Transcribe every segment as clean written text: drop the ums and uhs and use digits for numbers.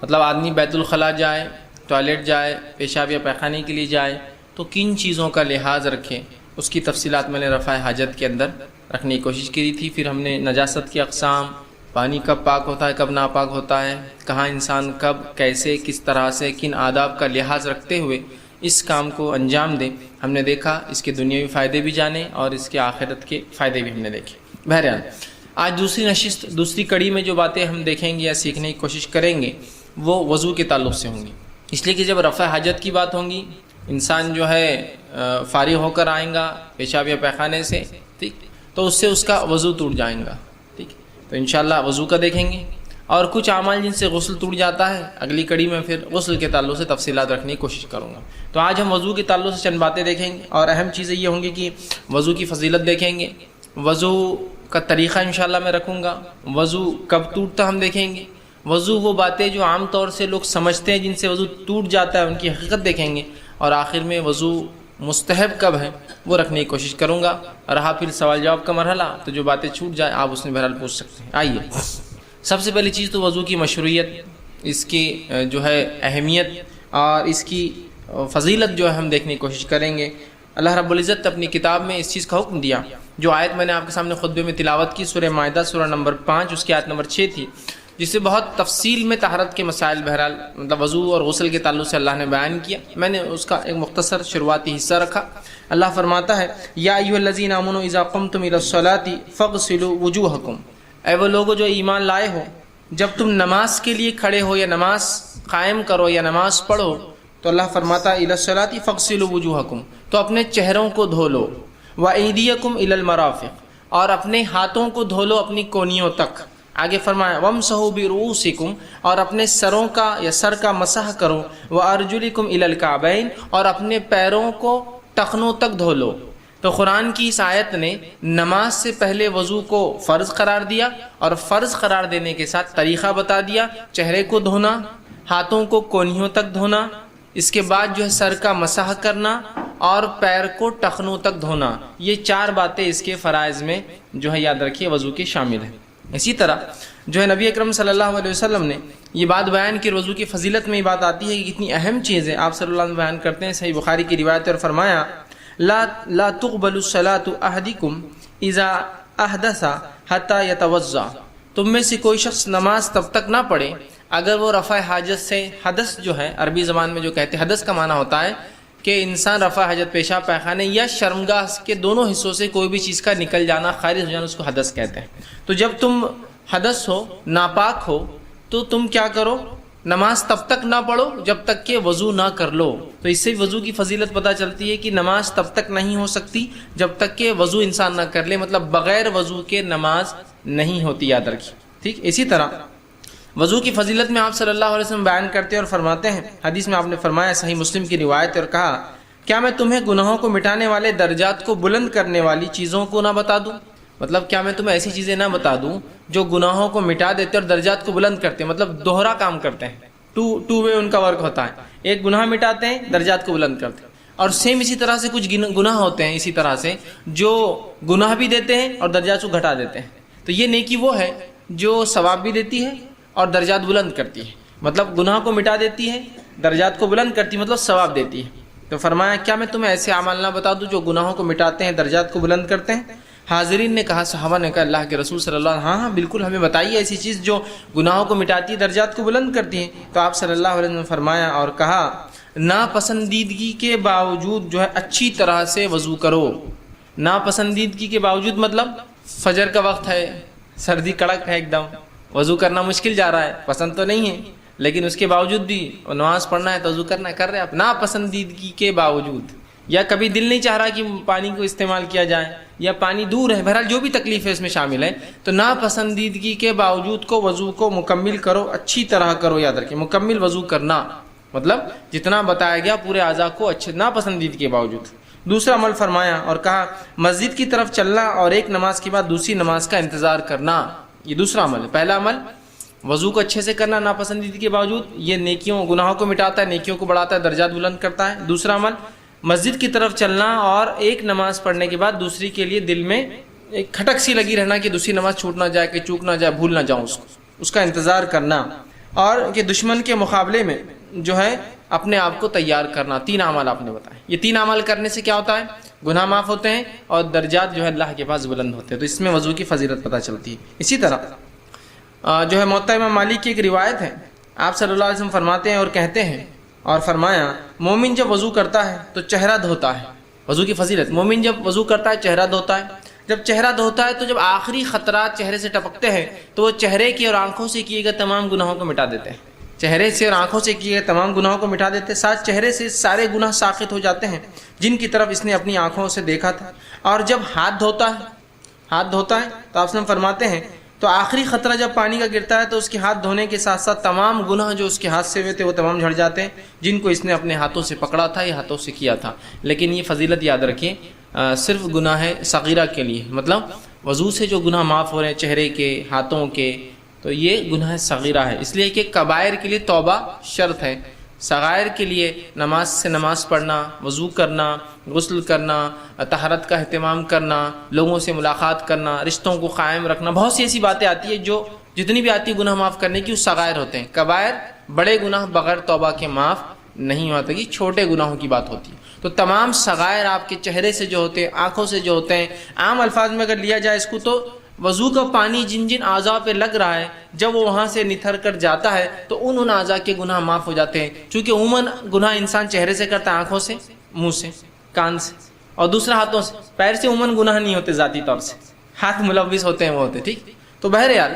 مطلب آدمی بیت الخلاء جائے، ٹوائلٹ جائے، پیشاب یا پیخانے کے لیے جائے تو کن چیزوں کا لحاظ رکھے، اس کی تفصیلات میں نے رفع حاجت کے اندر رکھنے کی کوشش کی تھی۔ پھر ہم نے نجاست کی اقسام، پانی کب پاک ہوتا ہے کب ناپاک ہوتا ہے، کہاں انسان کب کیسے کس طرح سے کن آداب کا لحاظ رکھتے ہوئے اس کام کو انجام دے، ہم نے دیکھا۔ اس کے دنیاوی فائدے بھی جانے اور اس کے آخرت کے فائدے بھی ہم نے دیکھے۔ بہرحال آج دوسری نشست، دوسری کڑی میں جو باتیں ہم دیکھیں گے یا سیکھنے کی کوشش کریں گے وہ وضو کے تعلق سے ہوں گی، اس لیے کہ جب رفع حاجت کی بات ہوں گی، انسان جو ہے فارغ ہو کر آئیں گا پیشاب یا پیخانے سے، ٹھیک، تو اس سے اس کا وضو ٹوٹ جائیں گا، ٹھیک۔ تو انشاءاللہ وضو کا دیکھیں گے، اور کچھ اعمال جن سے غسل ٹوٹ جاتا ہے اگلی کڑی میں پھر غسل کے تعلق سے تفصیلات رکھنے کی کوشش کروں گا۔ تو آج ہم وضو کے تعلق سے چند باتیں دیکھیں گے، اور اہم چیزیں یہ ہوں گی کہ وضو کی فضیلت دیکھیں گے، وضو کا طریقہ انشاءاللہ میں رکھوں گا، وضو کب ٹوٹتا ہم دیکھیں گے، وضو وہ باتیں جو عام طور سے لوگ سمجھتے ہیں جن سے وضو ٹوٹ جاتا ہے ان کی حقیقت دیکھیں گے، اور آخر میں وضو مستحب کب ہے وہ رکھنے کی کوشش کروں گا۔ رہا پھر سوال جواب کا مرحلہ تو جو باتیں چھوٹ جائیں آپ اس میں بہرحال پوچھ سکتے ہیں۔ آئیے، سب سے پہلی چیز تو وضو کی مشروعیت، اس کی جو ہے اہمیت اور اس کی فضیلت جو ہے ہم دیکھنے کی کوشش کریں گے۔ اللہ رب العزت اپنی کتاب میں اس چیز کا حکم دیا، جو آیت میں نے آپ کے سامنے خطبے میں تلاوت کی، سورہ مائدہ سورہ نمبر 5 اس کی آیت نمبر 6 تھی، جس سے بہت تفصیل میں طہارت کے مسائل بہرحال مطلب وضو اور غسل کے تعلق سے اللہ نے بیان کیا۔ میں نے اس کا ایک مختصر شروعاتی حصہ رکھا۔ اللہ فرماتا ہے یا ایھا الذین آمنوا اذا قمتم الی الصلاۃ فاغسلوا وجوہکم، اے وہ لوگو جو ایمان لائے ہو، جب تم نماز کے لیے کھڑے ہو یا نماز قائم کرو یا نماز پڑھو تو اللہ فرماتا ہے الی الصلاۃ فاغسلوا وجوہکم، تو اپنے چہروں کو دھو لو، وایدیکم الی المرافق، اور اپنے ہاتھوں کو دھو لو اپنی کونیوں تک۔ آگے فرمایا وامسحوا برؤوسکم، اور اپنے سروں کا یا سر کا مسح کرو، وارجلکم الی الکعبین، اور اپنے پیروں کو ٹخنوں تک دھو لو۔ تو قرآن کی اس آیت نے نماز سے پہلے وضو کو فرض قرار دیا، اور فرض قرار دینے کے ساتھ طریقہ بتا دیا، چہرے کو دھونا، ہاتھوں کو کونیوں تک دھونا، اس کے بعد جو ہے سر کا مسح کرنا اور پیر کو ٹخنوں تک دھونا۔ یہ 4 باتیں اس کے فرائض میں جو ہے یاد رکھیے وضو کے شامل ہیں۔ اسی طرح جو ہے نبی اکرم صلی اللہ علیہ وسلم نے یہ بات بیان کی، وضو کی فضیلت میں یہ بات آتی ہے کہ کتنی اہم چیز ہے، آپ صلی اللہ علیہ وسلم بیان کرتے ہیں صحیح بخاری کی روایت، اور فرمایا لا تقبل الصلاة احدکم اذا احدث حتى يتوضا، تم میں سے کوئی شخص نماز تب تک نہ پڑھے اگر وہ رفع حاجت سے، حدث جو ہے عربی زبان میں جو کہتے ہیں حدث کا معنی ہوتا ہے کہ انسان رفع حاجت پیشاب پیخانے یا شرمگاہ کے دونوں حصوں سے کوئی بھی چیز کا نکل جانا، خارج ہو جانا، اس کو حدث کہتے ہیں۔ تو جب تم حدث ہو، ناپاک ہو، تو تم کیا کرو، نماز تب تک نہ پڑھو جب تک کہ وضو نہ کر لو۔ تو اس سے وضو کی فضیلت پتہ چلتی ہے کہ نماز تب تک نہیں ہو سکتی جب تک کہ وضو انسان نہ کر لے، مطلب بغیر وضو کے نماز نہیں ہوتی، یاد رکھیے، ٹھیک۔ اسی طرح وضو کی فضیلت میں آپ صلی اللہ علیہ وسلم بیان کرتے اور فرماتے ہیں، حدیث میں آپ نے فرمایا صحیح مسلم کی روایت، اور کہا کیا میں تمہیں گناہوں کو مٹانے والے درجات کو بلند کرنے والی چیزوں کو نہ بتا دوں؟ مطلب کیا میں تمہیں ایسی چیزیں نہ بتا دوں جو گناہوں کو مٹا دیتے اور درجات کو بلند کرتے ہیں، مطلب دوہرا کام کرتے ہیں، ٹو وے ان کا ورک ہوتا ہے، ایک گناہ مٹاتے ہیں درجات کو بلند کرتے ہیں، اور سیم اسی طرح سے کچھ گناہ ہوتے ہیں اسی طرح سے جو گناہ بھی دیتے ہیں اور درجات کو گھٹا دیتے ہیں۔ تو یہ نیکی وہ ہے جو ثواب بھی دیتی ہے اور درجات بلند کرتی ہے، مطلب گناہ کو مٹا دیتی ہے، درجات کو بلند کرتی ہے، مطلب ثواب دیتی ہے۔ تو فرمایا کیا میں تمہیں ایسے اعمال نہ بتا دوں جو گناہوں کو مٹاتے ہیں، درجات کو بلند کرتے ہیں؟ حاضرین نے کہا، صحابہ نے کہا اللہ کے رسول صلی اللہ علیہ وسلم ہاں بالکل، ہمیں بتائیے ایسی چیز جو گناہوں کو مٹاتی ہے، درجات کو بلند کرتی ہے۔ تو آپ صلی اللہ علیہ وسلم نے فرمایا اور کہا ناپسندیدگی کے باوجود جو ہے اچھی طرح سے وضو کرو۔ ناپسندیدگی کے باوجود مطلب فجر کا وقت ہے، سردی کڑک ہے، ایک دم وضو کرنا مشکل جا رہا ہے، پسند تو نہیں ہے، لیکن اس کے باوجود بھی نماز پڑھنا ہے تو وضو کرنا ہے، کر رہے آپ ناپسندیدگی کے باوجود، یا کبھی دل نہیں چاہ رہا کہ پانی کو استعمال کیا جائے، یا پانی دور ہے، بہرحال جو بھی تکلیف ہے اس میں شامل ہے، تو ناپسندیدگی کے باوجود کو وضو کو مکمل کرو، اچھی طرح کرو، یاد رکھیں مکمل وضو کرنا مطلب جتنا بتایا گیا پورے اعضاء کو اچھے، ناپسندیدگی کے باوجود۔ دوسرا عمل فرمایا اور کہا مسجد کی طرف چلنا اور ایک نماز کے بعد دوسری نماز کا انتظار کرنا، یہ دوسرا عمل ہے۔ پہلا عمل وضو کو اچھے سے کرنا ناپسندیدگی کے باوجود، یہ نیکیوں گناہوں کو مٹاتا ہے، نیکیوں کو بڑھاتا ہے، درجات بلند کرتا ہے۔ دوسرا عمل مسجد کی طرف چلنا اور ایک نماز پڑھنے کے بعد دوسری کے لیے دل میں ایک کھٹک سی لگی رہنا کہ دوسری نماز چھوٹ نہ جائے، کہ چوک نہ جائے، بھول نہ جاؤں اس کا انتظار کرنا۔ اور کہ دشمن کے مقابلے میں جو ہے اپنے آپ کو تیار کرنا. 3 اعمال آپ نے بتائے. یہ 3 اعمال کرنے سے کیا ہوتا ہے؟ گناہ معاف ہوتے ہیں اور درجات جو ہے اللہ کے پاس بلند ہوتے ہیں. تو اس میں وضو کی فضیلت پتہ چلتی ہے. اسی طرح جو ہے موطا امام مالک کی ایک روایت ہے، آپ صلی اللہ علیہ وسلم فرماتے ہیں اور کہتے ہیں اور فرمایا مومن جب وضو کرتا ہے تو چہرہ دھوتا ہے. وضو کی فضیلت، مومن جب وضو کرتا ہے چہرہ دھوتا ہے. جب چہرہ دھوتا ہے تو جب آخری خطرات چہرے سے ٹپکتے ہیں تو وہ چہرے کی اور آنکھوں سے کیے گئے تمام گناہوں کو مٹا دیتے ہیں. چہرے سے اور آنکھوں سے کیے گئے تمام گناہوں کو مٹا دیتے ہیں. ساتھ چہرے سے سارے گناہ ساقط ہو جاتے ہیں جن کی طرف اس نے اپنی آنکھوں سے دیکھا تھا. اور جب ہاتھ دھوتا ہے تو آپ سے فرماتے ہیں تو آخری خطرہ جب پانی کا گرتا ہے تو اس کے ہاتھ دھونے کے ساتھ ساتھ تمام گناہ جو اس کے ہاتھ سے ہوئے تھے وہ تمام جھڑ جاتے ہیں جن کو اس نے اپنے ہاتھوں سے پکڑا تھا یا ہاتھوں سے کیا تھا. لیکن یہ فضیلت یاد رکھیں صرف گناہ صغیرہ کے لیے، مطلب وضو سے جو گناہ معاف ہو رہے ہیں چہرے کے، ہاتھوں کے، تو یہ گناہ صغیرہ ہے. اس لیے کہ کبائر کے لیے توبہ شرط ہے، صغائر کے لیے نماز سے نماز پڑھنا، وضو کرنا، غسل کرنا، طہارت کا اہتمام کرنا، لوگوں سے ملاقات کرنا، رشتوں کو قائم رکھنا، بہت سی ایسی باتیں آتی ہیں جو جتنی بھی آتی ہے گناہ معاف کرنے کی وہ صغائر ہوتے ہیں. کبائر بڑے گناہ بغیر توبہ کے معاف نہیں ہوتے، کہ چھوٹے گناہوں کی بات ہوتی ہے. تو تمام صغائر آپ کے چہرے سے جو ہوتے ہیں، آنکھوں سے جو ہوتے ہیں، عام الفاظ میں اگر لیا جائے اس کو تو وضو کا پانی جن جن اعضاء پہ لگ رہا ہے جب وہ وہاں سے نتھر کر جاتا ہے تو ان اعضاء کے گناہ معاف ہو جاتے ہیں. چونکہ عموماً گناہ انسان چہرے سے کرتا ہے، آنکھوں سے، منہ سے، کان سے، اور دوسرا ہاتھوں سے. پیر سے عموماً گناہ نہیں ہوتے ذاتی طور سے، ہاتھ ملوث ہوتے ہیں وہ ہوتے. ٹھیک، تو بہرحال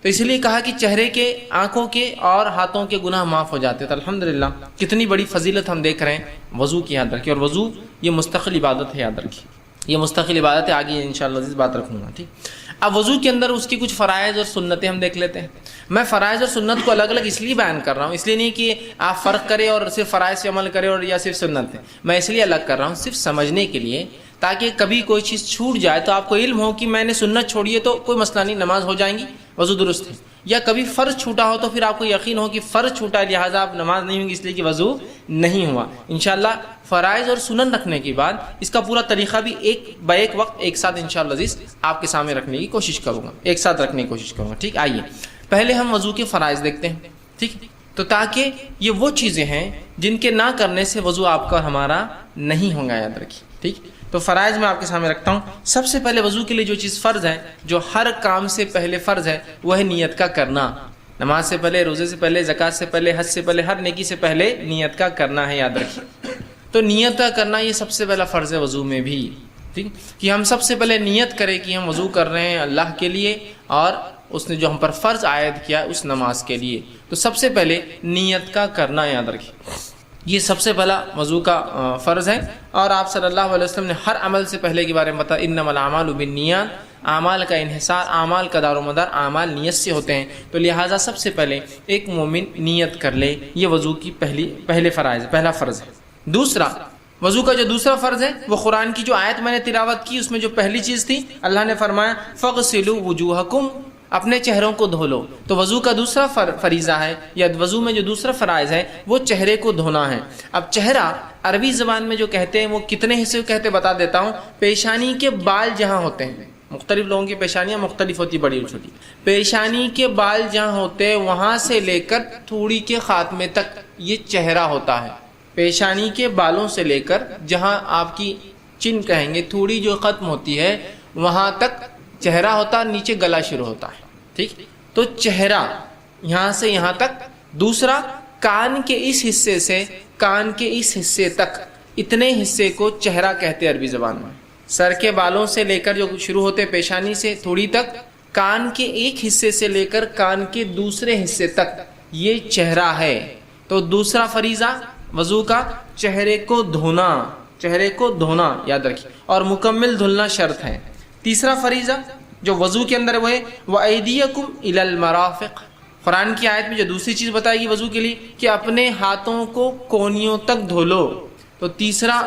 تو اس لیے کہا کہ چہرے کے، آنکھوں کے اور ہاتھوں کے گناہ معاف ہو جاتے ہیں. تو الحمدللہ کتنی بڑی فضیلت ہم دیکھ رہے ہیں وضو کی، یاد رکھیں. اور وضو یہ مستقل عبادت ہے، یاد رکھیں یہ مستقل عبادت ہے. آگے انشاءاللہ عزیز بات رکھوں گا. ٹھیک، اب وضو کے اندر اس کی کچھ فرائض اور سنتیں ہم دیکھ لیتے ہیں. میں فرائض اور سنت کو الگ الگ اس لیے بیان کر رہا ہوں، اس لیے نہیں کہ آپ فرق کریں اور صرف فرائض سے عمل کریں اور یا صرف سنت ہے. میں اس لیے الگ کر رہا ہوں صرف سمجھنے کے لیے، تاکہ کبھی کوئی چیز چھوٹ جائے تو آپ کو علم ہو کہ میں نے سنت چھوڑی ہے تو کوئی مسئلہ نہیں، نماز ہو جائیں گی، وضو درست ہے. یا کبھی فرض چھوٹا ہو تو پھر آپ کو یقین ہو کہ فرض چھوٹا ہے لہٰذا آپ نماز نہیں ہوگی اس لیے کہ وضو نہیں ہوا. انشاءاللہ فرائض اور سنن رکھنے کے بعد اس کا پورا طریقہ بھی ایک وقت ایک ساتھ انشاءاللہ عزیز آپ کے سامنے رکھنے کی کوشش کروں گا، ایک ساتھ رکھنے کی کوشش کروں گا. ٹھیک، آئیے پہلے ہم وضو کے فرائض دیکھتے ہیں. ٹھیک، تو تاکہ یہ وہ چیزیں ہیں جن کے نہ کرنے سے وضو آپ کا اور ہمارا نہیں ہوگا، یاد رکھیے. ٹھیک، تو فرائض میں آپ کے سامنے رکھتا ہوں. سب سے پہلے وضو کے لیے جو چیز فرض ہے، جو ہر کام سے پہلے فرض ہے، وہ ہے نیت کا کرنا. نماز سے پہلے، روزے سے پہلے، زکوٰۃ سے پہلے، حج سے پہلے، ہر نیکی سے پہلے نیت کا کرنا ہے، یاد رکھیے. تو نیت کا کرنا یہ سب سے پہلا فرض ہے وضو میں بھی. ٹھیک، کہ ہم سب سے پہلے نیت کریں کہ ہم وضو کر رہے ہیں اللہ کے لیے اور اس نے جو ہم پر فرض عائد کیا اس نماز کے لیے. تو سب سے پہلے نیت کا کرنا یاد رکھیے، یہ سب سے پہلا وضو کا فرض ہے. اور آپ صلی اللہ علیہ وسلم نے ہر عمل سے پہلے کے بارے میں بتایا انما الاعمال بالنیات، اعمال کا انحصار، اعمال کا دار و مدار اعمال نیت سے ہوتے ہیں. تو لہٰذا سب سے پہلے ایک مومن نیت کر لے، یہ وضو کی پہلا فرض ہے. دوسرا وضو کا جو دوسرا فرض ہے وہ قرآن کی جو آیت میں نے تلاوت کی اس میں جو پہلی چیز تھی اللہ نے فرمایا فَغْسِلُوا وُجُوهَكُمْ، اپنے چہروں کو دھو لو. تو وضو کا دوسرا فریضہ ہے یا وضو میں جو دوسرا فرائض ہے وہ چہرے کو دھونا ہے. اب چہرہ عربی زبان میں جو کہتے ہیں وہ کتنے حصے کہتے بتا دیتا ہوں. پیشانی کے بال جہاں ہوتے ہیں، مختلف لوگوں کی پیشانیاں مختلف ہوتی، بڑی اور چھوٹی. پیشانی کے بال جہاں ہوتے ہیں وہاں سے لے کر تھوڑی کے خاتمے تک یہ چہرہ ہوتا ہے. پیشانی کے بالوں سے لے کر جہاں آپ کی چن کہیں گے تھوڑی جو ختم ہوتی ہے وہاں تک چہرہ ہوتا ہے، نیچے گلا شروع ہوتا ہے. ٹھیک، تو چہرہ یہاں سے یہاں تک. دوسرا کان کے اس حصے سے کان کے اس حصے تک، اتنے حصے کو چہرہ کہتے ہیں عربی زبان میں. سر کے بالوں سے لے کر جو شروع ہوتے پیشانی سے تھوڑی تک، کان کے ایک حصے سے لے کر کان کے دوسرے حصے تک یہ چہرہ ہے. تو دوسرا فریضہ وضو کا چہرے کو دھونا یاد رکھیے، اور مکمل دھلنا شرط ہے. تیسرا فریضہ جو وضو کے اندر وہ ہے وَأَيْدِيَكُمْ إِلَى الْمَرَافِقِ، قرآن کی آیت میں جو دوسری چیز بتائے گی وضو کے لیے کہ اپنے ہاتھوں کو کونیوں تک دھو لو. تو تیسرا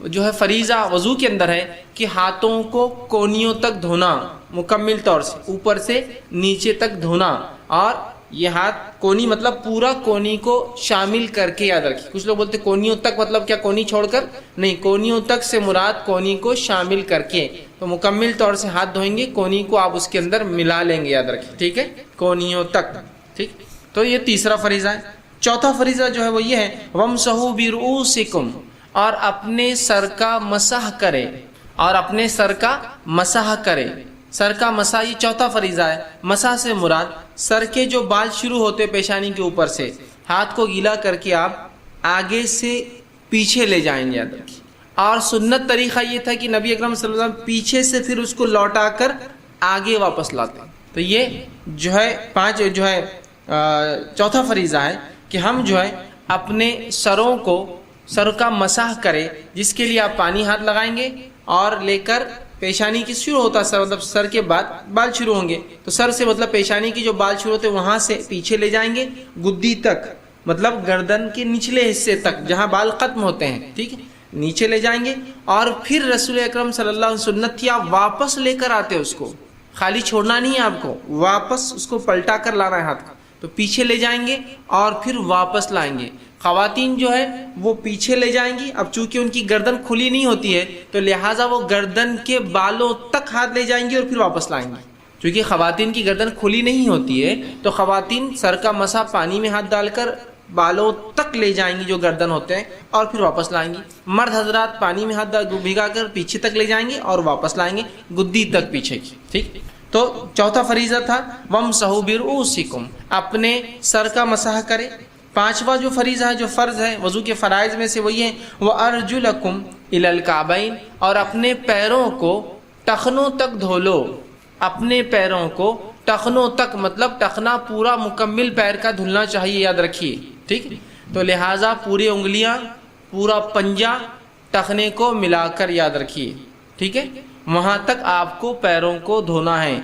جو ہے فریضہ وضو کے اندر ہے کہ ہاتھوں کو کونیوں تک دھونا، مکمل طور سے اوپر سے نیچے تک دھونا. اور یہ ہاتھ کونی مطلب پورا کونی کو شامل کر کے یاد رکھیے. کچھ لوگ بولتے کونیوں تک مطلب کیا کونی چھوڑ کر؟ نہیں، کونیوں تک سے مراد کونی کو شامل کر کے. تو مکمل طور سے ہاتھ دھوئیں گے، کونی کو آپ اس کے اندر ملا لیں گے، یاد رکھیے. ٹھیک ہے، کونیوں تک. ٹھیک، تو یہ تیسرا فریضہ ہے۔ چوتھا فریضہ جو ہے وہ یہ ہے وَامْسَحُوا بِرُؤُوسِكُمْ، اور اپنے سر کا مسح کرے، اور اپنے سر کا مسح کرے۔ سر کا مسح یہ چوتھا فریضہ ہے۔ مسح سے مراد سر کے جو بال شروع ہوتے پیشانی کے اوپر سے، ہاتھ کو گیلا کر کے آپ آگے سے پیچھے لے جائیں گے، یاد رکھیے۔ اور سنت طریقہ یہ تھا کہ نبی اکرم صلی اللہ علیہ وسلم پیچھے سے پھر اس کو لوٹا کر آگے واپس لاتے ہیں۔ تو یہ جو ہے چوتھا فریضہ ہے کہ ہم جو ہے اپنے سر کا مسح کرے، جس کے لیے آپ پانی ہاتھ لگائیں گے اور لے کر پیشانی کی شروع ہوتا ہے، مطلب سر کے بعد بال شروع ہوں گے، تو سر سے مطلب پیشانی کی جو بال شروع ہوتے ہیں وہاں سے پیچھے لے جائیں گے گدی تک، مطلب گردن کے نچلے حصے تک جہاں بال ختم ہوتے ہیں، ٹھیک ہے، نیچے لے جائیں گے۔ اور پھر رسول اکرم صلی اللہ علیہ وسلم سنت تھی آپ واپس لے کر آتے، اس کو خالی چھوڑنا نہیں ہے، آپ کو واپس اس کو پلٹا کر لانا ہے ہاتھ کو، تو پیچھے لے جائیں گے اور پھر واپس لائیں گے۔ خواتین جو ہے وہ پیچھے لے جائیں گی، اب چونکہ ان کی گردن کھلی نہیں ہوتی ہے تو لہٰذا وہ گردن کے بالوں تک ہاتھ لے جائیں گی اور پھر واپس لائیں گی۔ چونکہ خواتین کی گردن کھلی نہیں ہوتی ہے تو خواتین سر کا مسح پانی میں ہاتھ ڈال کر بالوں تک لے جائیں گی جو گردن ہوتے ہیں اور پھر واپس لائیں گی۔ مرد حضرات پانی میں ہاتھ بھگا کر پیچھے تک لے جائیں گے اور واپس لائیں گے گدی تک پیچھے کی، ٹھیک۔ تو چوتھا فریضہ تھا وَامْسَحُوا بِرُؤُوسِكُمْ، اپنے سر کا مسح کرے۔ پانچواں جو فریضہ ہے، جو فرض ہے وضو کے فرائض میں سے، وہ یہ ہے وَأَرْجُلَكُمْ إِلَى الْكَعْبَيْنِ، اور اپنے پیروں کو ٹخنوں تک دھو لو۔ اپنے پیروں کو ٹخنوں تک مطلب ٹخنا پورا مکمل پیر کا دھلنا چاہیے، یاد رکھیے، ٹھیک۔ تو لہٰذا پوری انگلیاں، پورا پنجہ ٹخنے کو ملا کر یاد رکھیے، ٹھیک ہے، وہاں تک آپ کو پیروں کو دھونا ہے۔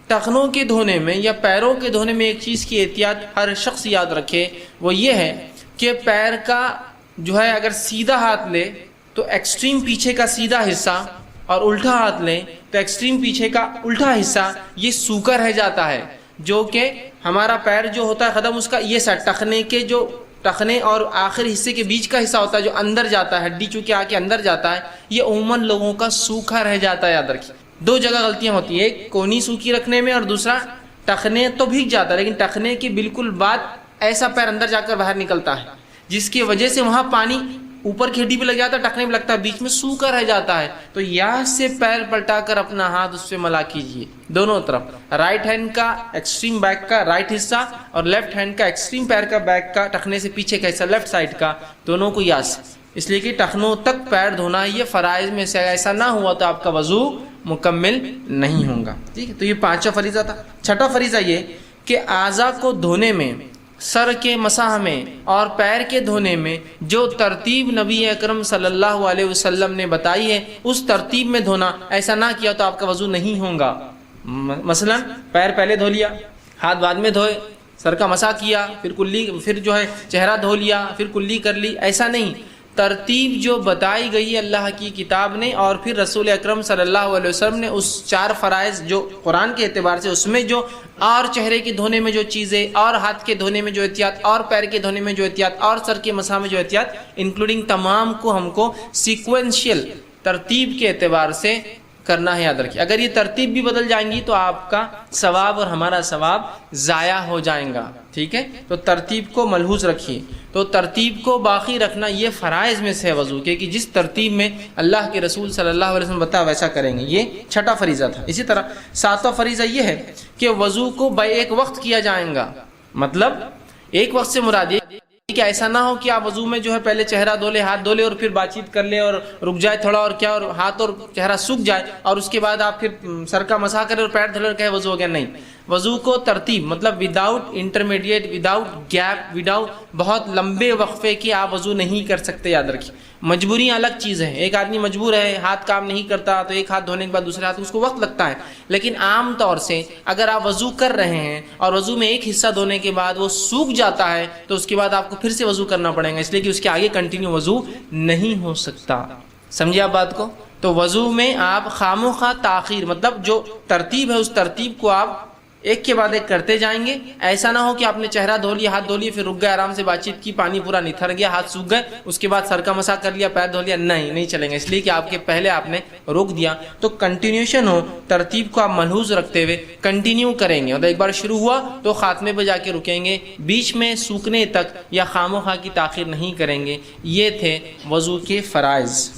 ٹخنوں کے دھونے میں یا پیروں کے دھونے میں ایک چیز کی احتیاط ہر شخص یاد رکھے، وہ یہ ہے کہ پیر کا جو ہے اگر سیدھا ہاتھ لے تو ایکسٹریم پیچھے کا سیدھا حصہ، اور الٹا ہاتھ لیں تو ایکسٹریم پیچھے کا الٹا حصہ یہ سوکھا رہ جاتا ہے، جو کہ ہمارا پیر جو ہوتا ہے قدم، اس کا یہ سا ٹخنے اور آخر حصے کے بیچ کا حصہ ہوتا ہے جو اندر جاتا ہے، ہڈی چونکہ آ کے اندر جاتا ہے، یہ عموماً لوگوں کا سوکھا رہ جاتا ہے، یاد رکھیے۔ دو جگہ غلطیاں ہوتی ہیں، ایک کونی سوکھی رکھنے میں اور دوسرا ٹخنے تو بھیگ جاتا ہے لیکن ٹخنے کے بالکل بعد ایسا پیر اندر جا کر باہر نکلتا ہے جس کی وجہ سے وہاں پانی اوپر کی ہڈی پہ لگ جاتا ہے، ٹخنے پہ لگتا ہے، بیچ میں سوکھا رہ جاتا ہے۔ تو یہاں سے پیر پلٹا کر اپنا ہاتھ اس پہ ملا کیجیے دونوں طرف، رائٹ ہینڈ کا ایکسٹریم بیک کا رائٹ حصہ اور لیفٹ ہینڈ کا ایکسٹریم پیر کا بیک کا ٹخنے سے پیچھے کا حصہ لیفٹ سائڈ کا، دونوں کو یاد سے، اس لیے کہ ٹخنوں تک پیر دھونا یہ فرائض میں سے ایسا نہ ہوا تو آپ کا وضو مکمل نہیں ہوگا، ٹھیک ہے۔ تو یہ پانچواں فریضہ تھا۔ چھٹا فریضہ یہ کہ اعضاء کو دھونے میں، سر کے مسح میں اور پیر کے دھونے میں جو ترتیب نبی اکرم صلی اللہ علیہ وسلم نے بتائی ہے اس ترتیب میں دھونا، ایسا نہ کیا تو آپ کا وضو نہیں ہوگا۔ مثلا پیر پہلے دھو لیا، ہاتھ بعد میں دھوئے، سر کا مسح کیا، پھر جو ہے چہرہ دھو لیا، پھر کلی کر لی، ایسا نہیں۔ ترتیب جو بتائی گئی اللہ کی کتاب نے اور پھر رسول اکرم صلی اللہ علیہ وسلم نے، اس چار فرائض جو قرآن کے اعتبار سے، اس میں جو اور چہرے کے دھونے میں جو چیزیں اور ہاتھ کے دھونے میں جو احتیاط اور پیر کے دھونے میں جو احتیاط اور سر کے مسح میں جو احتیاط، انکلوڈنگ تمام کو ہم کو سیکوینشل ترتیب کے اعتبار سے کرنا ہے، یاد رکھیے۔ اگر یہ ترتیب بھی بدل جائیں گی تو آپ کا ثواب اور ہمارا ثواب ضائع ہو جائیں گا، ٹھیک ہے۔ تو ترتیب کو ملحوظ رکھیے۔ تو ترتیب کو باقی رکھنا یہ فرائض میں سے ہے وضو کے، کہ جس ترتیب میں اللہ کے رسول صلی اللہ علیہ وسلم بتا ویسا کریں گے۔ یہ چھٹا فریضہ تھا۔ اسی طرح ساتواں فریضہ یہ ہے کہ وضو کو ایک وقت کیا جائے گا، مطلب ایک وقت سے مراد یہ کہ ایسا نہ ہو کہ آپ وضو میں جو ہے پہلے چہرہ دھو لے، ہاتھ دھو لے اور پھر بات چیت کر لے اور رک جائے تھوڑا اور کیا، اور ہاتھ اور چہرہ سوکھ جائے اور اس کے بعد آپ پھر سر کا مسح کرے اور پیر دھو لے کہے وضو ہو گیا۔ نہیں، وضو کو ترتیب مطلب without intermediate, without gap, without بہت لمبے وقفے کی آپ وضو نہیں کر سکتے، یاد رکھیے۔ مجبوریاں الگ چیز ہے، ایک آدمی مجبور ہے، ہاتھ کام نہیں کرتا تو ایک ہاتھ دھونے کے بعد دوسرے ہاتھ اس کو وقت لگتا ہے، لیکن عام طور سے اگر آپ وضو کر رہے ہیں اور وضو میں ایک حصہ دھونے کے بعد وہ سوکھ جاتا ہے تو اس کے بعد آپ کو پھر سے وضو کرنا پڑے گا، اس لیے کہ اس کے آگے کنٹینیو وضو نہیں ہو سکتا۔ سمجھے آپ بات کو؟ تو وضو میں آپ خاموخواہ تاخیر، مطلب جو ترتیب ہے اس ترتیب کو آپ ایک کے بعد ایک کرتے جائیں گے. ایسا نہ ہو کہ آپ نے چہرہ دھو لیا، ہاتھ دھو لیے، پھر رک گئے، آرام سے بات چیت کی، پانی پورا نتھر گیا، ہاتھ سوکھ گئے، اس کے بعد سر کا مسح کر لیا، پیر دھو لیا. نہیں چلیں گے، اس لیے کہ آپ کے پہلے آپ نے روک دیا. تو کنٹینیوشن ہو، ترتیب کو آپ ملحوظ رکھتے ہوئے کنٹینیو کریں گے. اور ایک بار شروع ہوا تو خاتمے پہ جا کے رکیں گے، بیچ میں سوکھنے تک یا خام و خواہ کی تاخیر نہیں کریں گے. یہ تھے وضو کے فرائض،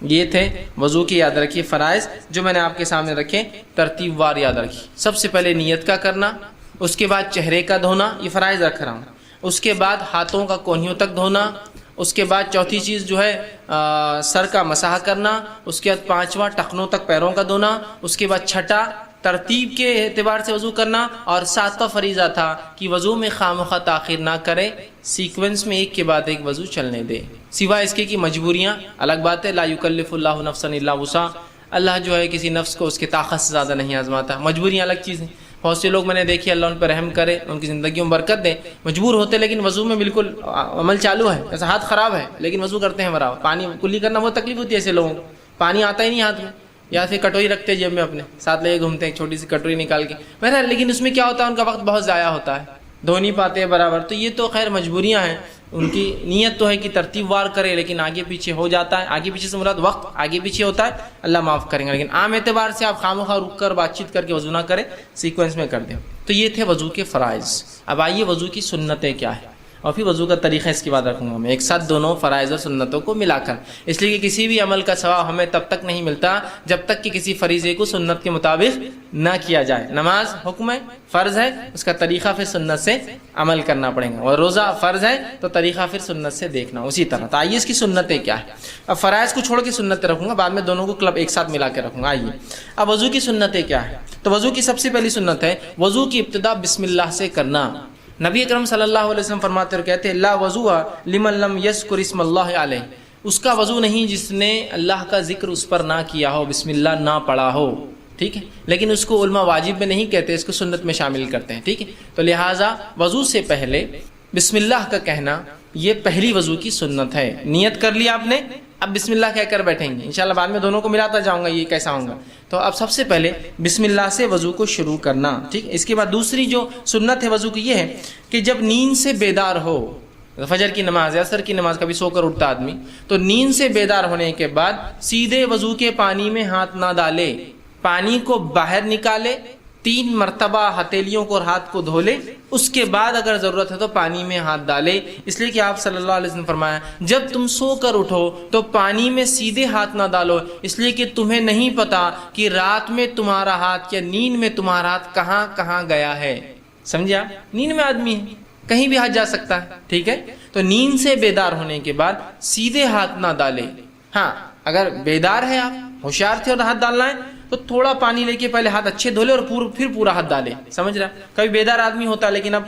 یہ تھے وضو کی یاد رکھیے فرائض جو میں نے آپ کے سامنے رکھے، ترتیب وار یاد رکھیے. سب سے پہلے نیت کا کرنا، اس کے بعد چہرے کا دھونا، یہ فرائض رکھ رہا ہوں. اس کے بعد ہاتھوں کا کونیوں تک دھونا. اس کے بعد چوتھی چیز جو ہے سر کا مسح کرنا. اس کے بعد پانچواں ٹخنوں تک پیروں کا دھونا. اس کے بعد چھٹا ترتیب کے اعتبار سے وضو کرنا. اور ساتواں فریضہ تھا کہ وضو میں خواہ تاخیر نہ کرے، سیکوینس میں ایک کے بعد ایک وضو چلنے دے، سوائے اس کے کہ مجبوریاں الگ بات ہے. لا یکلف اللہ نفسا الا وسعها، اللہ جو ہے کسی نفس کو اس کے طاقت سے زیادہ نہیں آزماتا. مجبوریاں الگ چیز ہیں. بہت سے لوگ میں نے دیکھے، اللہ ان پر رحم کرے، ان کی زندگیوں میں برکت دے، مجبور ہوتے لیکن وضو میں بالکل عمل چالو ہے، ایسا ہاتھ خراب ہے لیکن وضو کرتے ہیں برابر. پانی کلی کرنا بہت تکلیف ہوتی ہے ایسے لوگوں کو، پانی آتا ہی نہیں ہاتھ میں، یا پھر کٹوری رکھتے ہیں جیب میں اپنے ساتھ لے کے گھومتے ہیں، ایک چھوٹی سی کٹوری نکال کے بہرحال. لیکن اس میں کیا ہوتا ہے، ان کا وقت بہت ضائع ہوتا ہے، دھو نہیں پاتے ہیں برابر. تو یہ تو خیر مجبوریاں ہیں. ان کی نیت تو ہے کہ ترتیب وار کرے، لیکن آگے پیچھے ہو جاتا ہے. آگے پیچھے سے مراد وقت آگے پیچھے ہوتا ہے، اللہ معاف کریں گے. لیکن عام اعتبار سے آپ خواہ مخواہ رک کر بات چیت کر کے وضو نہ کریں، سیکوینس میں کر دیں. تو یہ تھے وضو کے فرائض. اب آئیے وضو کی سنتیں کیا ہے، اور پھر وضو کا طریقہ اس کے بعد رکھوں گا میں ایک ساتھ دونوں فرائض اور سنتوں کو ملا کر. اس لیے کہ کسی بھی عمل کا ثواب ہمیں تب تک نہیں ملتا جب تک کہ کسی فریضے کو سنت کے مطابق نہ کیا جائے. نماز حکم ہے، فرض ہے، اس کا طریقہ پھر سنت سے عمل کرنا پڑے گا. اور روزہ فرض ہے تو طریقہ پھر سنت سے دیکھنا اسی طرح. تو آئیے اس کی سنتیں کیا ہے. اب فرائض کو چھوڑ کے سنتیں رکھوں گا، بعد میں دونوں کو کلب ایک ساتھ ملا کے رکھوں گا. آئیے اب وضو کی سنتیں کیا ہے. تو وضو کی سب سے پہلی سنت ہے وضو کی ابتدا بسم اللہ سے کرنا. نبی اکرم صلی اللہ علیہ وسلم فرماتے اور کہتے ہیں لا وضو لمن لم یذکر اسم اللہ علیہ، اس کا وضو نہیں جس نے اللہ کا ذکر اس پر نہ کیا ہو، بسم اللہ نہ پڑھا ہو. ٹھیک ہے، لیکن اس کو علماء واجب میں نہیں کہتے، اس کو سنت میں شامل کرتے ہیں. ٹھیک ہے، تو لہٰذا وضو سے پہلے بسم اللہ کا کہنا یہ پہلی وضو کی سنت ہے. نیت کر لیا آپ نے، اب بسم اللہ کہہ کر بیٹھیں گے. انشاءاللہ بعد میں دونوں کو ملاتا جاؤں گا یہ کیسا ہوگا. تو اب سب سے پہلے بسم اللہ سے وضو کو شروع کرنا. ٹھیک، اس کے بعد دوسری جو سنت ہے وضو کی یہ ہے کہ جب نیند سے بیدار ہو، فجر کی نماز، عصر کی نماز، کبھی سو کر اٹھتا آدمی، تو نیند سے بیدار ہونے کے بعد سیدھے وضو کے پانی میں ہاتھ نہ ڈالے، پانی کو باہر نکالے، 3 مرتبہ ہتھیلیوں کو اور ہاتھ کو دھو لے. اس کے بعد اگر ضرورت ہے تو پانی میں ہاتھ ڈالے. اس لیے کہ آپ صلی اللہ علیہ وسلم نے فرمایا جب تم سو کر اٹھو تو پانی میں سیدھے ہاتھ نہ ڈالو، اس لیے کہ تمہیں نہیں پتا کہ رات میں تمہارا ہاتھ یا نیند میں تمہارا ہاتھ کہاں کہاں گیا ہے. سمجھا، نیند میں آدمی ہے، کہیں بھی ہاتھ جا سکتا ہے. ٹھیک ہے، تو نیند سے بیدار ہونے کے بعد سیدھے ہاتھ نہ ڈالے. ہاں اگر بیدار ہے، آپ ہوشیار تھے اور ہاتھ ڈالنا ہے تو تھوڑا پانی لے کے پہلے ہاتھ اچھے دھولے اور پھر پورا ہاتھ ڈالے. سمجھ رہا، کبھی بیدار آدمی ہوتا ہے لیکن اب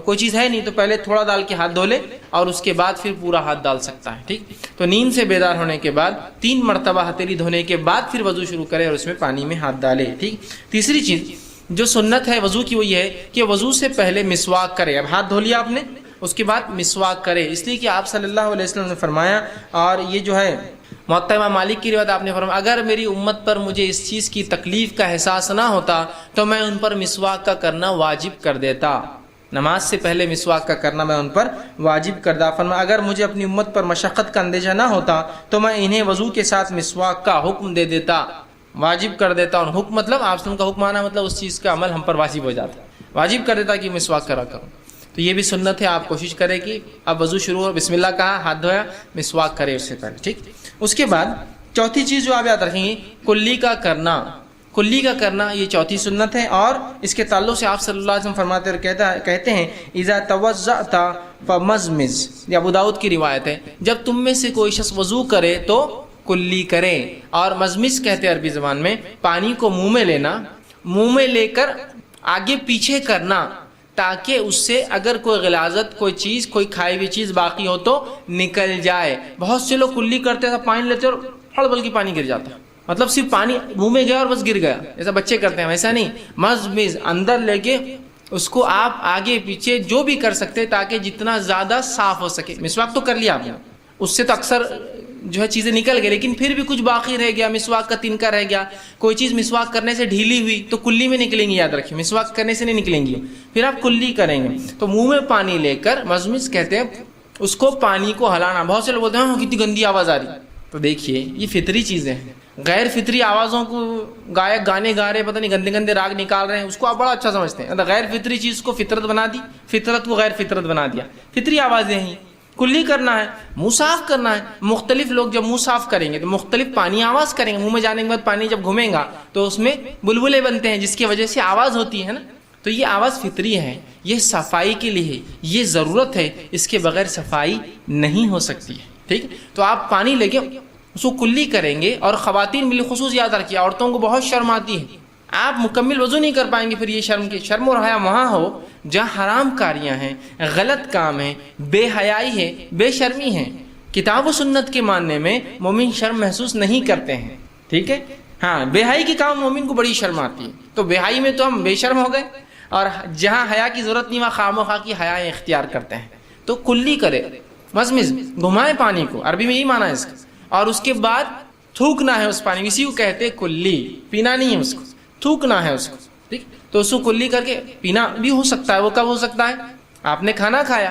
کوئی چیز ہے نہیں تو پہلے تھوڑا ڈال کے ہاتھ دھولے اور اس کے بعد پھر پورا ہاتھ ڈال سکتا ہے. ٹھیک، تو نیند سے بیدار ہونے کے بعد 3 مرتبہ ہتھیلی دھونے کے بعد پھر وضو شروع کرے اور اس میں پانی میں ہاتھ ڈالے. ٹھیک، تیسری چیز جو سنت ہے وضو کی وہ یہ ہے کہ وضو سے پہلے مسواک کرے. اب ہاتھ دھو لیا آپ نے، اس کے بعد مسواک کرے. اس لیے کہ آپ صلی اللہ علیہ وسلم نے فرمایا، اور یہ جو ہے موطا امام مالک کی روایت آپ نے فرمایا اگر میری امت پر مجھے اس چیز کی تکلیف کا احساس نہ ہوتا تو میں ان پر مسواک کا کرنا واجب کر دیتا. نماز سے پہلے مسواک کا کرنا میں ان پر واجب کردہ. فرمایا اگر مجھے اپنی امت پر مشقت کا اندیشہ نہ ہوتا تو میں انہیں وضو کے ساتھ مسواک کا حکم دے دیتا، واجب کر دیتا. اور حکم مطلب آپ کا حکم آنا مطلب اس چیز کا عمل ہم پر واجب ہو جاتا، واجب کر دیتا کہ مسواک کرا کروں. تو یہ بھی سنت ہے، آپ کوشش کریں کہ اب وضو شروع ہو، بسم اللہ کہا، ہاتھ دھویا، مسواک کرے اس سے پہلے. ٹھیک، اس کے بعد چوتھی چیز جو آپ یاد رکھیں گے کلی کا کرنا. کلی کا کرنا یہ چوتھی سنت ہے، اور اس کے تعلق سے آپ صلی اللہ علیہ وسلم فرماتے اور کہتے ہیں اذا توضأت فمزمز، یہ ابو داؤد کی روایت ہے، جب تم میں سے کوئی شخص وضو کرے تو کلی کرے. اور مزمز کہتے ہیں عربی زبان میں پانی کو منہ میں لینا، منہ میں لے کر آگے پیچھے کرنا تاکہ اس سے اگر کوئی غلاظت، کوئی چیز، کوئی کھائی ہوئی چیز باقی ہو تو نکل جائے. بہت سے لوگ کلی کرتے ہیں، پانی لیتے اور ہڑبل کی پانی گر جاتا ہے، مطلب صرف پانی منہ میں گیا اور بس گر گیا، ایسا بچے کرتے ہیں. ویسا نہیں، مزمز اندر لے کے اس کو آپ آگے پیچھے جو بھی کر سکتے تاکہ جتنا زیادہ صاف ہو سکے. مسواک تو کر لیا آپ نے، اس سے تو اکثر جو ہے چیزیں نکل گئی لیکن پھر بھی کچھ باقی رہ گیا، مسواک کا تنکا رہ گیا، کوئی چیز مسواک کرنے سے ڈھیلی ہوئی تو کلی میں نکلیں گی، یاد رکھیں مسواک کرنے سے نہیں نکلیں گی، پھر آپ کلی کریں گے تو منہ میں پانی لے کر مزمز کہتے ہیں اس کو پانی کو ہلانا. بہت سے لوگ بولتے ہیں کتنی گندی آواز آ رہی، تو دیکھیے یہ فطری چیزیں ہیں. غیر فطری آوازوں کو گائک گانے گا رہے، پتہ نہیں گندے گندے راگ نکال رہے ہیں، اس کو آپ بڑا اچھا سمجھتے ہیں. غیر فطری چیز کو فطرت بنا دی، فطرت کو غیر فطرت بنا دیا. فطری آوازیں ہیں، کلی کرنا ہے، منہ صاف کرنا ہے. مختلف لوگ جب منہ صاف کریں گے تو مختلف پانی آواز کریں گے، منہ میں جانے کے بعد پانی جب گھومے گا تو اس میں بلبلے بنتے ہیں جس کی وجہ سے آواز ہوتی ہے نا. تو یہ آواز فطری ہے، یہ صفائی کے لیے ہے، یہ ضرورت ہے، اس کے بغیر صفائی نہیں ہو سکتی ہے. ٹھیک، تو آپ پانی لے کے اس کو کلی کریں گے. اور خواتین بالخصوص یاد رکھیے، عورتوں کو بہت شرم آتی ہے، آپ مکمل وضو نہیں کر پائیں گے. پھر یہ شرم و حیا وہاں ہو جہاں حرام کاریاں ہیں، غلط کام ہیں، بے حیائی ہے، بے شرمی ہے. کتاب و سنت کے ماننے میں مومن شرم محسوس نہیں کرتے ہیں. ٹھیک ہے، ہاں بے حیائی کے کام مومن کو بڑی شرم آتی ہے، تو بے حیائی میں تو ہم بے شرم ہو گئے، اور جہاں حیا کی ضرورت نہیں وہاں خام و خواہ کی حیا اختیار کرتے ہیں. تو کلی کرے، مزمز گھمائے پانی کو، عربی میں یہی معنی ہے اس کا. اور اس کے بعد تھوکنا ہے اس پانی، اسی کو کہتے ہیں کلی. پینا نہیں ہے اس کو، تھوکنا ہے اس کو. ٹھیک، تو اس کو کلی کر کے پینا بھی ہو سکتا ہے. وہ کب ہو سکتا ہے؟ آپ نے کھانا کھایا،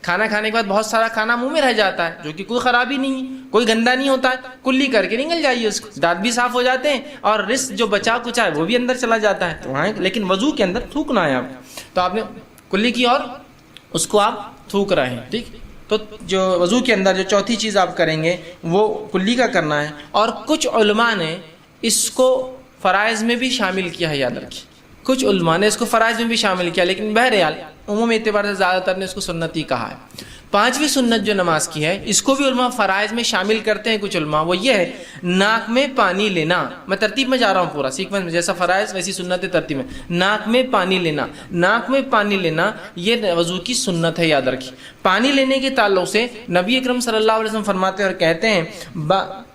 کھانا کھانے کے بعد بہت سارا کھانا منہ میں رہ جاتا ہے جو کہ کوئی خرابی نہیں ہے، کوئی گندا نہیں ہوتا ہے، کلی کر کے نگل جائیے اس کو. دانت بھی صاف ہو جاتے ہیں اور رزق جو بچا کچا ہے وہ بھی اندر چلا جاتا ہے. تو وہاں لیکن وضو کے اندر تھوکنا ہے آپ. تو آپ نے کلی کی اور اس کو آپ تھوک رہے ہیں. ٹھیک، تو جو وضو کے اندر جو چوتھی چیز آپ کریں گے وہ کلی کا کرنا ہے. اور کچھ علماء نے اس کو فرائض میں بھی شامل کیا ہے، یاد رکھیے کچھ علماء نے اس کو فرائض میں بھی شامل کیا، لیکن بہرحال عمومی اعتبار سے زیادہ تر نے اس کو سنت ہی کہا ہے. پانچویں سنت جو نماز کی ہے اس کو بھی علماء فرائض میں شامل کرتے ہیں. کچھ علماء وہ یہ ہے ناک میں پانی لینا. میں ترتیب میں جا رہا ہوں پورا سیکوینس میں، جیسا فرائض ویسی سنت ترتیب میں. ناک میں پانی لینا، ناک میں پانی لینا یہ وضو کی سنت ہے، یاد رکھیے. پانی لینے کے تعلق سے نبی اکرم صلی اللہ علیہ وسلم فرماتے ہیں اور کہتے ہیں